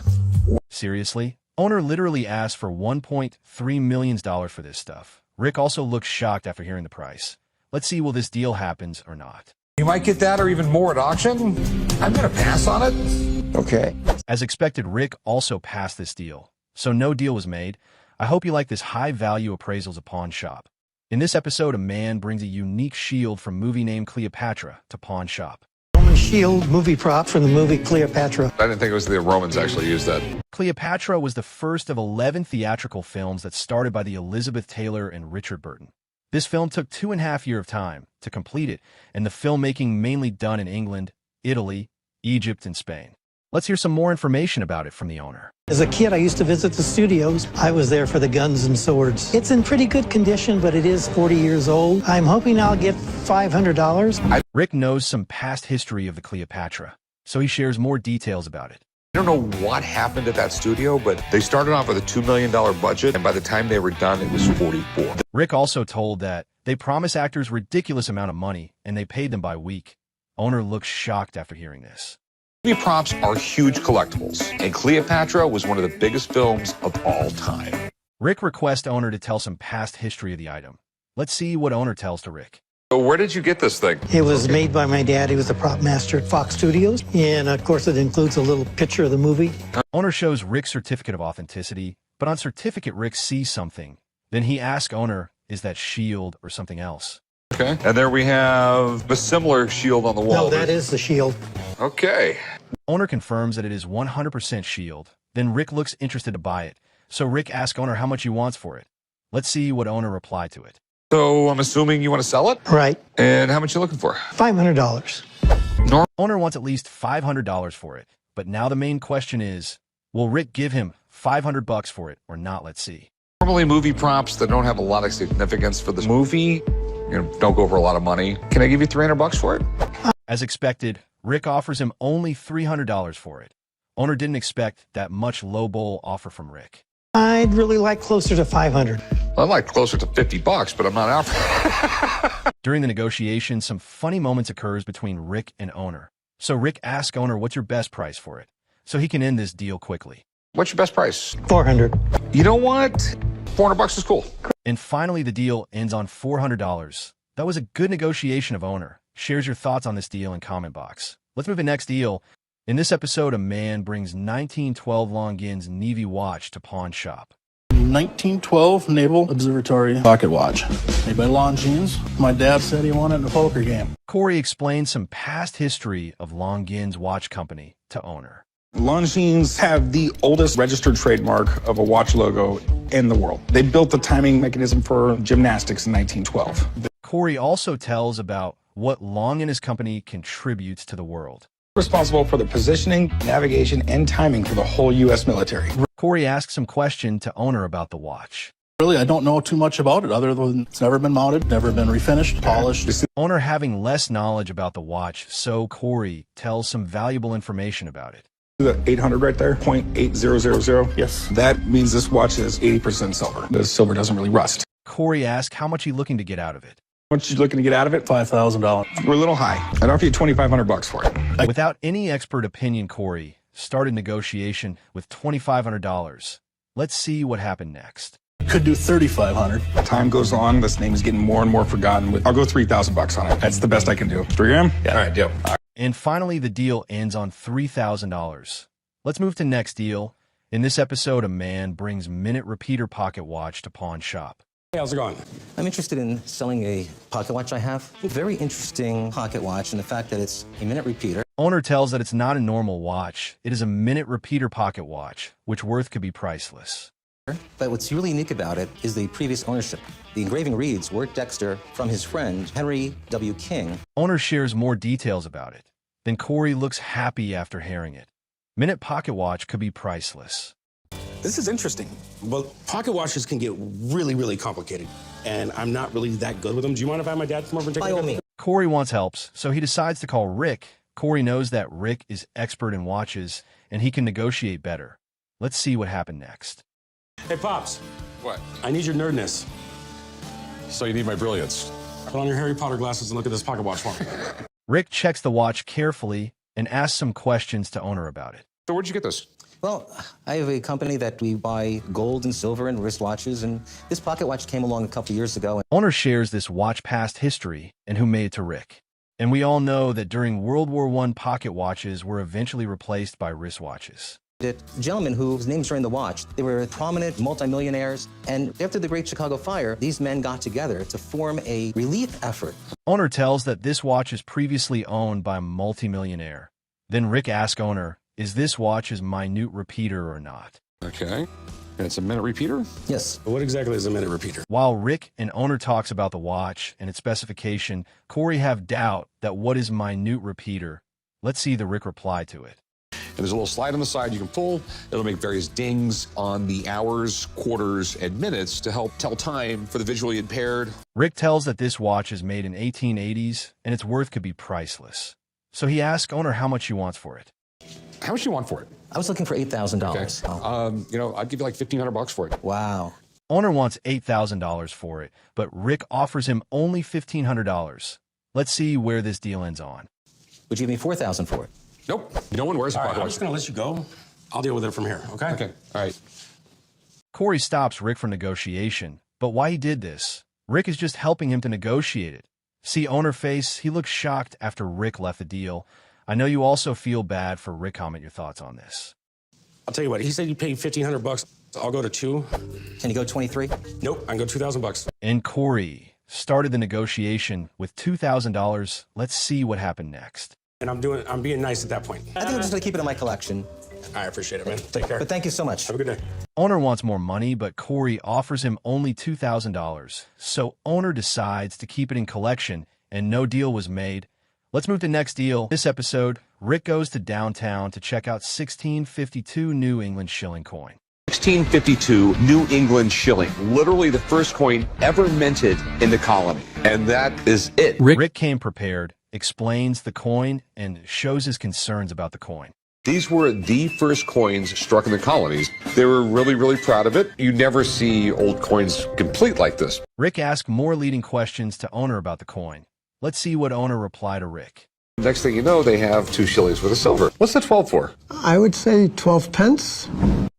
Seriously? Owner literally asked for $1.3 million for this stuff. Rick also looks shocked after hearing the price. Let's see will this deal happens or not. You might get that or even more at auction. I'm going to pass on it. Okay. As expected, Rick also passed this deal, so no deal was made. I hope you like this high-value appraisals of pawn shop. In this episode, a man brings a unique shield from movie named Cleopatra to pawn shop. Roman shield movie prop from the movie Cleopatra. I didn't think it was the Romans actually used that. Cleopatra was the first of 11 theatrical films that started by the Elizabeth Taylor and Richard Burton. This film took 2.5 years of time to complete it, and the filmmaking mainly done in England, Italy, Egypt, and Spain. Let's hear some more information about it from the owner. As a kid, I used to visit the studios. I was there for the guns and swords. It's in pretty good condition, but it is 40 years old. I'm hoping I'll get $500. Rick knows some past history of the Cleopatra, so he shares more details about it. I don't know what happened at that studio, but they started off with a $2 million budget, and by the time they were done, it was 44. Rick also told that they promised actors ridiculous amount of money, and they paid them by week. Owner looks shocked after hearing this. Movie props are huge collectibles, and Cleopatra was one of the biggest films of all time. Rick requests owner to tell some past history of the item. Let's see what owner tells to Rick. So where did you get this thing? It was made by my dad. He was a prop master at Fox Studios. And, of course, it includes a little picture of the movie. Owner shows Rick's certificate of authenticity, but on certificate, Rick sees something. Then he asks owner, is that shield or something else? Okay. And there we have a similar shield on the wall. No, that is the shield. Okay. Owner confirms that it is 100% shield. Then Rick looks interested to buy it. So Rick asks owner how much he wants for it. Let's see what owner replied to it. So I'm assuming you want to sell it? Right. And how much are you looking for? $500. Owner wants at least $500 for it. But now the main question is, will Rick give him $500 for it or not? Let's see. Normally movie props that don't have a lot of significance for the movie, don't go for a lot of money. Can I give you $300 for it? As expected, Rick offers him only $300 for it. Owner didn't expect that much low-bowl offer from Rick. I'd really like closer to 500. I'd like closer to $50, but I'm not out for it. During the negotiation, some funny moments occurs between Rick and Owner. So Rick asks Owner what's your best price for it, so he can end this deal quickly. What's your best price? 400. You know what? $400 is cool. And finally, the deal ends on $400. That was a good negotiation of Owner. Shares your thoughts on this deal in comment box. Let's move to the next deal. In this episode, a man brings 1912 Longines Navy watch to pawn shop. 1912 Naval Observatory pocket watch. Made by Longines. My dad said he won it in a poker game. Corey explains some past history of Longines Watch Company to Owner. Longines have the oldest registered trademark of a watch logo in the world. They built the timing mechanism for gymnastics in 1912. Corey also tells about what Long and his company contributes to the world. Responsible for the positioning, navigation, and timing for the whole U.S. military. Corey asks some question to Owner about the watch. Really, I don't know too much about it other than it's never been mounted, never been refinished, polished. Owner having less knowledge about the watch, so Corey tells some valuable information about it. The 800 right there, 0.8000. Yes. That means this watch is 80% silver. The silver doesn't really rust. Corey asks how much he's looking to get out of it. How much you looking to get out of it? $5,000. We're a little high. I'd offer you $2,500 for it. Without any expert opinion, Corey started negotiation with $2,500. Let's see what happened next. Could do $3,500. Time goes on. This name is getting more and more forgotten. I'll go $3,000 on it. That's the best I can do. 3 grand? Yeah. All right, deal. All right. And finally, the deal ends on $3,000. Let's move to next deal. In this episode, a man brings minute repeater pocket watch to pawn shop. Hey, how's it going? I'm interested in selling a pocket watch I have. A very interesting pocket watch, and the fact that it's a minute repeater. Owner tells that it's not a normal watch. It is a minute repeater pocket watch, which worth could be priceless. But what's really unique about it is the previous ownership. The engraving reads, Wirt Dexter, from his friend, Henry W. King. Owner shares more details about it. Then Corey looks happy after hearing it. Minute pocket watch could be priceless. This is interesting. Well, pocket watches can get really, really complicated, and I'm not really that good with them. Do you mind if I have my dad come over and take a look at them? Corey wants help, so he decides to call Rick. Corey knows that Rick is expert in watches, and he can negotiate better. Let's see what happened next. Hey, Pops. What? I need your nerdness. So you need my brilliance. Put on your Harry Potter glasses and look at this pocket watch for me. Rick checks the watch carefully and asks some questions to Owner about it. So where'd you get this? Well, I have a company that we buy gold and silver and wristwatches, and this pocket watch came along a couple years ago. Owner shares this watch past history and who made it to Rick. And we all know that during World War I, pocket watches were eventually replaced by wristwatches. The gentlemen whose names are in the watch, they were prominent multimillionaires, and after the Great Chicago Fire, these men got together to form a relief effort. Owner tells that this watch is previously owned by a multimillionaire. Then Rick asks Owner, is this watch a minute repeater or not? Okay. And it's a minute repeater? Yes. What exactly is a minute repeater? While Rick and Owner talks about the watch and its specification, Corey have doubt that what is minute repeater. Let's see the Rick reply to it. And there's a little slide on the side you can pull. It'll make various dings on the hours, quarters, and minutes to help tell time for the visually impaired. Rick tells that this watch is made in 1880s and its worth could be priceless. So he asks Owner how much he wants for it. How much do you want for it? I was looking for $8,000. Okay. I'd give you like $1,500 for it. Wow. Owner wants $8,000 for it, but Rick offers him only $1,500. Let's see where this deal ends on. Would you give me $4,000 for it? Nope. No one wears a pocket watch. I'm just going to let you go. I'll deal with it from here, okay? Okay. All right. Corey stops Rick from negotiation, but why he did this? Rick is just helping him to negotiate it. See Owner face, he looks shocked after Rick left the deal. I know you also feel bad for Rick. Comment your thoughts on this. I'll tell you what, he said you paid $1,500. I'll go to 2. Can you go 23? Nope, I can go $2,000. And Corey started the negotiation with $2,000. Let's see what happened next. And I'm being nice at that point. I think I'm just gonna keep it in my collection. I appreciate it, man. Take care. But thank you so much. Have a good day. Owner wants more money, but Corey offers him only $2,000. So Owner decides to keep it in collection, and no deal was made. Let's move to next deal. This episode, Rick goes to downtown to check out 1652 New England shilling coin. 1652 New England shilling, literally the first coin ever minted in the colony. And that is it. Rick came prepared, explains the coin, and shows his concerns about the coin. These were the first coins struck in the colonies. They were really, really proud of it. You never see old coins complete like this. Rick asked more leading questions to owner about the coin. Let's see what owner replied to Rick. Next thing you know, they have 2 shillings worth of silver. What's the 12 for? I would say 12 pence.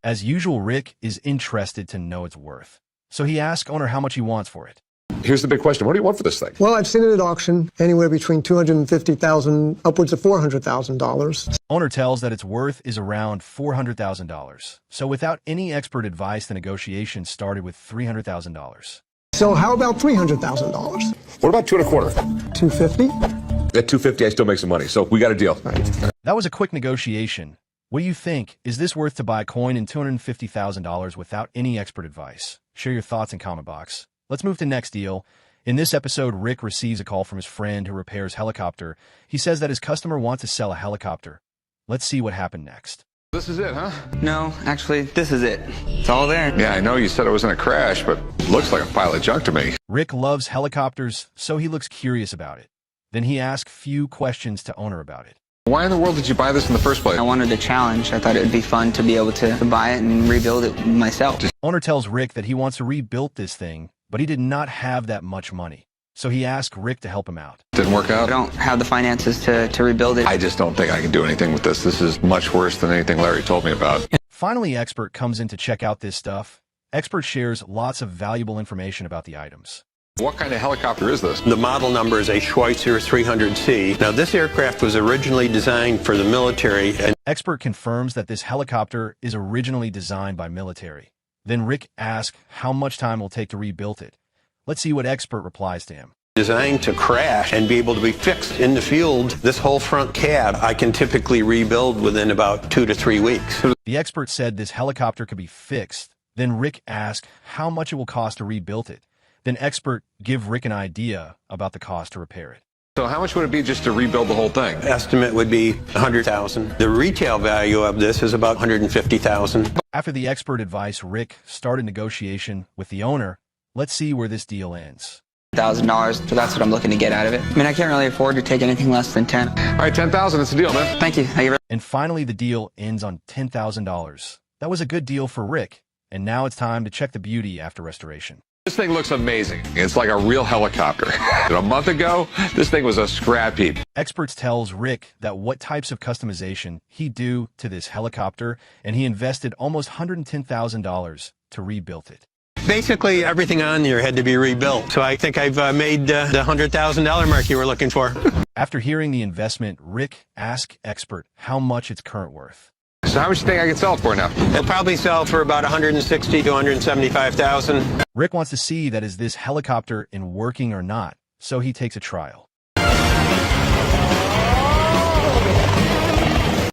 As usual, Rick is interested to know its worth. So he asks owner how much he wants for it. Here's the big question. What do you want for this thing? Well, I've seen it at auction anywhere between $250,000 upwards of $400,000. Owner tells that its worth is around $400,000. So without any expert advice, the negotiation started with $300,000. So how about $300,000? What about 2 1/4? $250,000? At $250,000, I still make some money. So we got a deal. Right. That was a quick negotiation. What do you think? Is this worth to buy a coin in $250,000 without any expert advice? Share your thoughts in comment box. Let's move to next deal. In this episode, Rick receives a call from his friend who repairs helicopter. He says that his customer wants to sell a helicopter. Let's see what happened next. This is it, huh? No, actually, this is it. It's all there. Yeah, I know you said it was in a crash, but it looks like a pile of junk to me. Rick loves helicopters, so he looks curious about it. Then he asks few questions to owner about it. Why in the world did you buy this in the first place? I wanted a challenge. I thought it would be fun to be able to buy it and rebuild it myself. Owner tells Rick that he wants to rebuild this thing, but he did not have that much money. So he asked Rick to help him out. Didn't work out? I don't have the finances to rebuild it. I just don't think I can do anything with this. This is much worse than anything Larry told me about. Finally, Expert comes in to check out this stuff. Expert shares lots of valuable information about the items. What kind of helicopter is this? The model number is a Schweitzer 300C. Now, this aircraft was originally designed for the military. And Expert confirms that this helicopter is originally designed by military. Then Rick asks how much time it will take to rebuild it. Let's see what Expert replies to him. Designed to crash and be able to be fixed in the field. This whole front cab, I can typically rebuild within about 2 to 3 weeks. The expert said this helicopter could be fixed. Then Rick asked how much it will cost to rebuild it. Then Expert give Rick an idea about the cost to repair it. So how much would it be just to rebuild the whole thing? Estimate would be $100,000. The retail value of this is about $150,000. After the expert advice, Rick started negotiation with the owner. Let's see where this deal ends. $1,000, so that's what I'm looking to get out of it. I mean, I can't really afford to take anything less than 10. All right, $10,000, it's a deal, man. Thank you. And finally, the deal ends on $10,000. That was a good deal for Rick. And now it's time to check the beauty after restoration. This thing looks amazing. It's like a real helicopter. A month ago, this thing was a scrap heap. Experts tells Rick that what types of customization he do to this helicopter, and he invested almost $110,000 to rebuild it. Basically, everything on there had to be rebuilt. So I think I've made the $100,000 mark you were looking for. After hearing the investment, Rick asked Expert how much it's current worth. So how much do you think I can sell it for now? It'll probably sell for about $160,000 to $175,000. Rick wants to see that is this helicopter in working or not, so he takes a trial.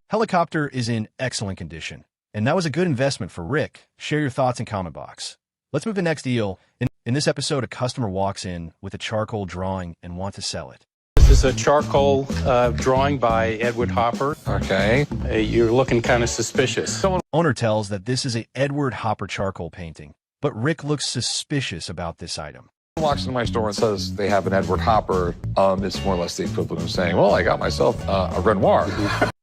Helicopter is in excellent condition, and that was a good investment for Rick. Share your thoughts in comment box. Let's move to the next deal. In this episode, a customer walks in with a charcoal drawing and wants to sell it. This is a charcoal drawing by Edward Hopper. Okay. You're looking kind of suspicious. Owner tells that this is a Edward Hopper charcoal painting, but Rick looks suspicious about this item. Walks into my store and says they have an Edward Hopper. It's more or less the equivalent of saying, well, I got myself a Renoir.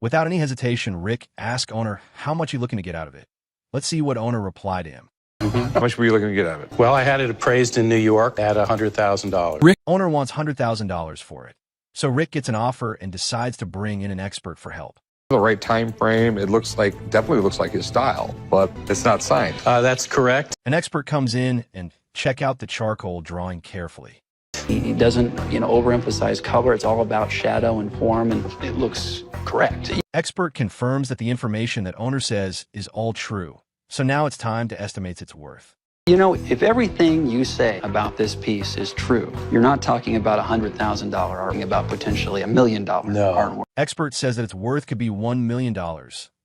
Without any hesitation, Rick asks owner how much he's looking to get out of it. Let's see what owner replied to him. How much were you looking to get out of it? Well, I had it appraised in New York at $100,000. Rick owner wants $100,000 for it. So Rick gets an offer and decides to bring in an expert for help. The right time frame. It definitely looks like his style, but it's not signed. That's correct. An expert comes in and check out the charcoal drawing carefully. He doesn't, overemphasize color. It's all about shadow and form, and it looks correct. Expert confirms that the information that owner says is all true. So now it's time to estimate its worth. If everything you say about this piece is true, you're not talking about $100,000 art, about potentially $1 million artwork. Expert says that its worth could be $1 million,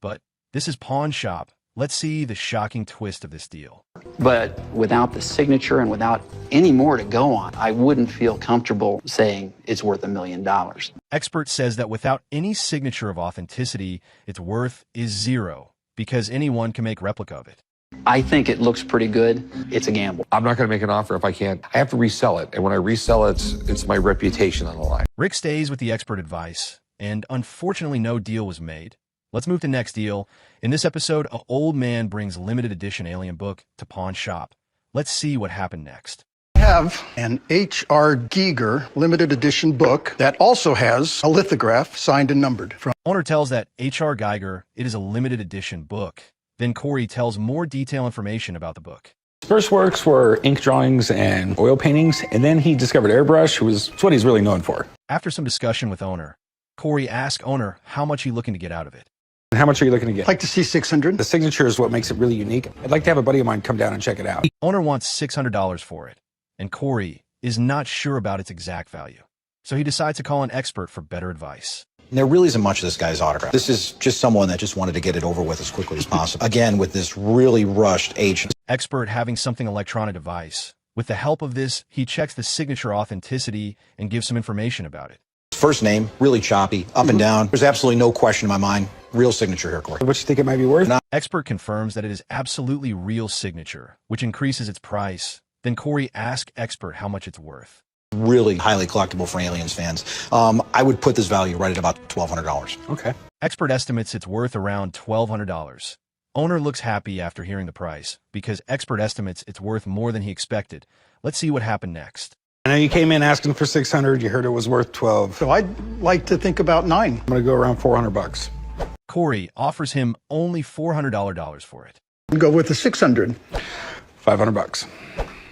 but this is pawn shop. Let's see the shocking twist of this deal. But without the signature and without any more to go on, I wouldn't feel comfortable saying it's worth $1 million. Expert says that without any signature of authenticity, its worth is zero, because anyone can make replica of it. I think it looks pretty good. It's a gamble. I'm not going to make an offer if I can't. I have to resell it. And when I resell it, it's my reputation on the line. Rick stays with the expert advice, and unfortunately no deal was made. Let's move to next deal. In this episode, an old man brings limited edition alien book to pawn shop. Let's see what happened next. I have an H.R. Giger limited edition book that also has a lithograph signed and numbered. Owner tells that H.R. Giger it is a limited edition book. Then Corey tells more detailed information about the book. His first works were ink drawings and oil paintings, and then he discovered airbrush, which is what he's really known for. After some discussion with owner, Corey asks owner how much he's looking to get out of it. And how much are you looking to get? I'd like to see 600. The signature is what makes it really unique. I'd like to have a buddy of mine come down and check it out. Owner wants $600 for it, and Corey is not sure about its exact value. So he decides to call an expert for better advice. There really isn't much of this guy's autograph. This is just someone that just wanted to get it over with as quickly as possible. Again, with this really rushed age. Expert having something electronic device. With the help of this, he checks the signature authenticity and gives some information about it. First name, really choppy, up and down. There's absolutely no question in my mind. Real signature here, Corey. What you think it might be worth? Expert confirms that it is absolutely real signature, which increases its price. Then Corey asks expert how much it's worth. Really highly collectible for aliens fans. I would put this value right at about $1,200. Okay. Expert estimates it's worth around $1,200. Owner looks happy after hearing the price because expert estimates it's worth more than he expected. Let's see what happened next. I know you came in asking for 600. You heard it was worth 12. So I'd like to think about 9. I'm going to go around 400 bucks. Corey offers him only $400 for it. Go with the 600. 500 bucks.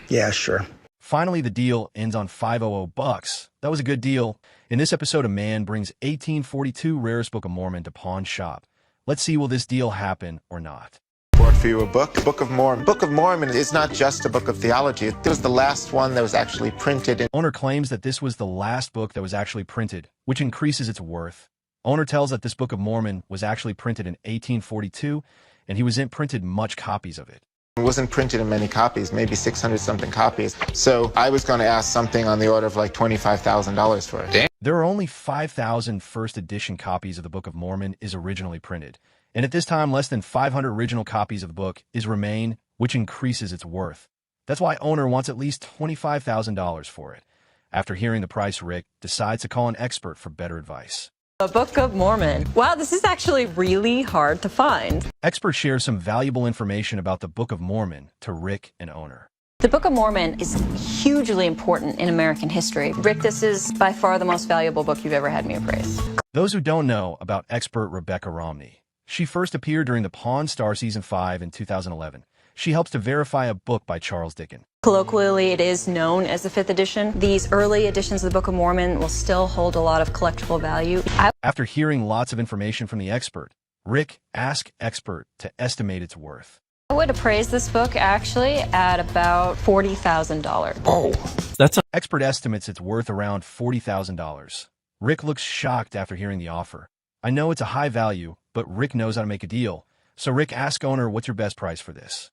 Yeah, sure. Finally, the deal ends on $500. That was a good deal. In this episode, a man brings 1842 Rarest Book of Mormon to pawn shop. Let's see, will this deal happen or not? Brought for you a book, the Book of Mormon. Book of Mormon is not just a book of theology. It was the last one that was actually printed. Owner claims that this was the last book that was actually printed, which increases its worth. Owner tells that this Book of Mormon was actually printed in 1842, and he was printed much copies of it. It wasn't printed in many copies, maybe 600-something copies. So I was going to ask something on the order of like $25,000 for it. Damn. There are only 5,000 first edition copies of the Book of Mormon is originally printed. And at this time, less than 500 original copies of the book is remain, which increases its worth. That's why owner wants at least $25,000 for it. After hearing the price, Rick decides to call an expert for better advice. The Book of Mormon. Wow, this is actually really hard to find. Expert shares some valuable information about the Book of Mormon to Rick and owner. The Book of Mormon is hugely important in American history. Rick, this is by far the most valuable book you've ever had me appraise. Those who don't know about expert Rebecca Romney, she first appeared during the Pawn Star Season 5 in 2011. She helps to verify a book by Charles Dickens. Colloquially, it is known as the 5th edition. These early editions of the Book of Mormon will still hold a lot of collectible value. After hearing lots of information from the expert, Rick asked expert to estimate its worth. I would appraise this book actually at about $40,000. Oh, that's a... Expert estimates it's worth around $40,000. Rick looks shocked after hearing the offer. I know it's a high value, but Rick knows how to make a deal. So Rick asks owner, what's your best price for this?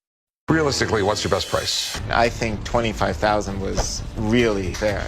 Realistically, what's your best price? I think $25,000 was really fair.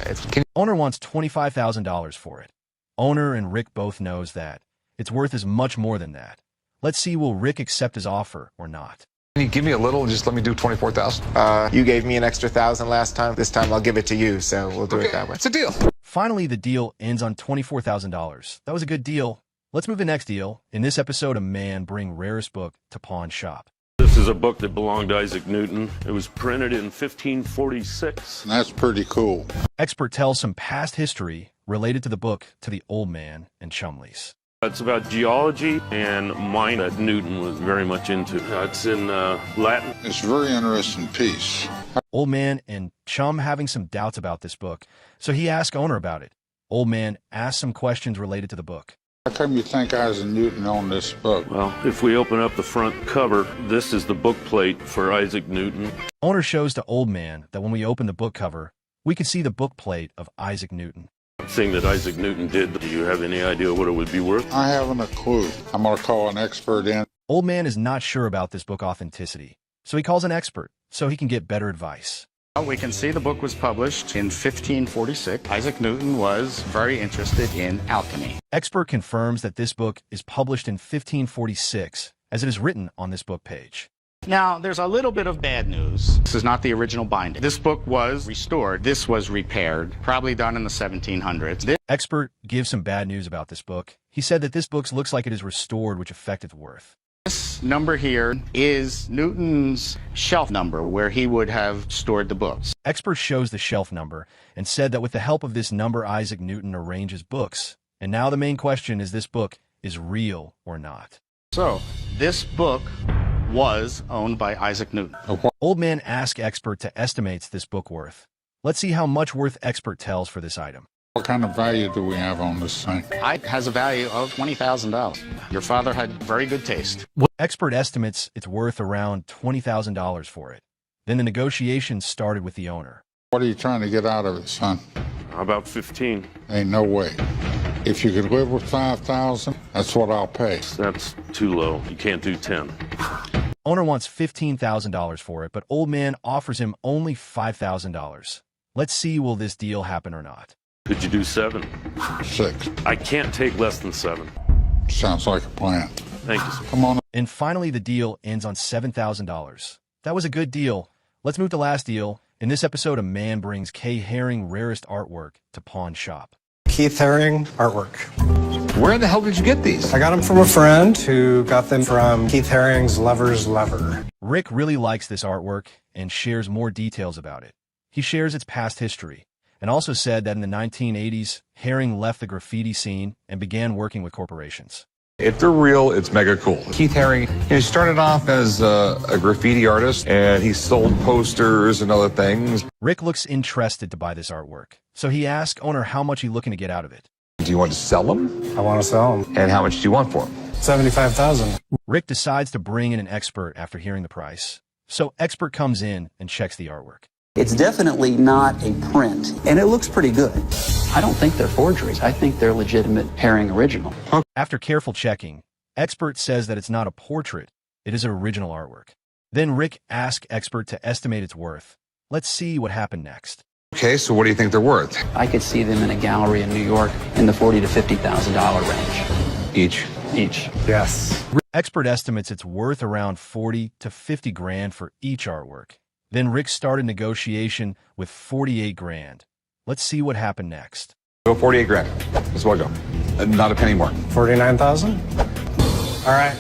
Owner wants $25,000 for it. Owner and Rick both knows that. Its worth is much more than that. Let's see, will Rick accept his offer or not? Can you give me a little and just let me do $24,000? You gave me an extra $1,000 last time. This time I'll give it to you, so we'll do it that way. It's a deal. Finally, the deal ends on $24,000. That was a good deal. Let's move to the next deal. In this episode, a man brings rarest book to pawn shop. This is a book that belonged to Isaac Newton. It was printed in 1546. That's pretty cool. Expert tells some past history related to the book to the old man and Chumlee's. It's about geology and mine that Newton was very much into. It's in Latin. It's a very interesting piece. Old man and Chum having some doubts about this book, so he asks owner about it. Old man asks some questions related to the book. How come you think Isaac Newton owned this book? Well, if we open up the front cover, this is the book plate for Isaac Newton. Owner shows to old man that when we open the book cover, we can see the book plate of Isaac Newton. Thing that Isaac Newton did, do you have any idea what it would be worth? I haven't a clue. I'm going to call an expert in. Old man is not sure about this book authenticity, so he calls an expert so he can get better advice. We can see the book was published in 1546. Isaac Newton was very interested in alchemy. Expert confirms that this book is published in 1546, as it is written on this book page. Now, there's a little bit of bad news. This is not the original binding. This book was restored. This was repaired, probably done in the 1700s. Expert gives some bad news about this book. He said that this book looks like it is restored, which affected the worth. This number here is Newton's shelf number, where he would have stored the books. Expert shows the shelf number and said that with the help of this number, Isaac Newton arranges books. And now the main question is, this book is real or not? So, this book was owned by Isaac Newton. Old man asked Expert to estimate this book worth. Let's see how much worth Expert tells for this item. What kind of value do we have on this thing? It has a value of $20,000. Your father had very good taste. Expert estimates it's worth around $20,000 for it. Then the negotiations started with the owner. What are you trying to get out of it, son? About 15. Ain't no way. If you could live with 5,000, that's what I'll pay. That's too low. You can't do 10. Owner wants $15,000 for it, but old man offers him only $5,000. Let's see, will this deal happen or not? Could you do 7? 6. I can't take less than 7. Sounds like a plan. Thank you, sir. Come on. And finally, the deal ends on $7,000. That was a good deal. Let's move to the last deal. In this episode, a man brings Kay Haring rarest artwork to pawn shop. Keith Haring artwork. Where the hell did you get these? I got them from a friend who got them from Keith Haring's Lover's Lover. Rick really likes this artwork and shares more details about it. He shares its past history and also said that in the 1980s, Haring left the graffiti scene and began working with corporations. If they're real, it's mega cool. Keith Haring, he started off as a graffiti artist, and he sold posters and other things. Rick looks interested to buy this artwork, so he asked owner how much he's looking to get out of it. Do you want to sell them? I want to sell them. And how much do you want for them? $75,000. Rick decides to bring in an expert after hearing the price. So expert comes in and checks the artwork. It's definitely not a print, and it looks pretty good. I don't think they're forgeries. I think they're legitimate Haring original. After careful checking, expert says that it's not a portrait, it is an original artwork. Then Rick asks expert to estimate its worth. Let's see what happened next. Okay, so what do you think they're worth? I could see them in a gallery in New York in the $40,000 to $50,000 range. Each? Each. Yes. Expert estimates it's worth around 40 to 50 grand for each artwork. Then Rick started negotiation with 48 grand. Let's see what happened next. Go 48 grand. That's what I go. Not a penny more. 49,000. All right.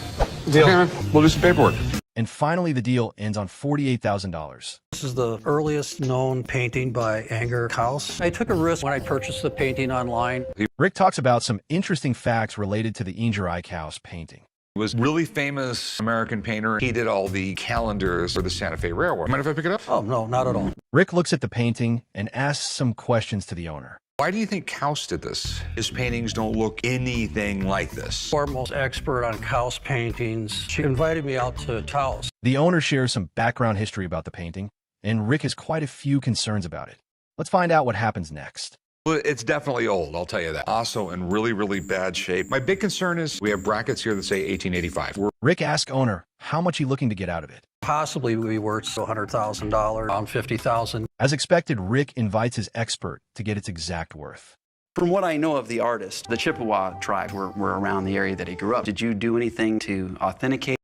Deal. Okay, we'll do some paperwork. And finally, the deal ends on $48,000. This is the earliest known painting by Anger Kaus. I took a risk when I purchased the painting online. Rick talks about some interesting facts related to the Anger Kaus painting. He was a really famous American painter. He did all the calendars for the Santa Fe Railroad. Mind if I pick it up? Oh, no, not at all. Rick looks at the painting and asks some questions to the owner. Why do you think Kaus did this? His paintings don't look anything like this. Foremost expert on Kaus paintings. She invited me out to Taos. The owner shares some background history about the painting, and Rick has quite a few concerns about it. Let's find out what happens next. Well, it's definitely old, I'll tell you that. Also in really, really bad shape. My big concern is we have brackets here that say 1885. Rick asks owner how much he's looking to get out of it. Possibly we worth $100,000 on $50,000. As expected, Rick invites his expert to get its exact worth. From what I know of the artist, the Chippewa tribe were around the area that he grew up. Did you do anything to authenticate?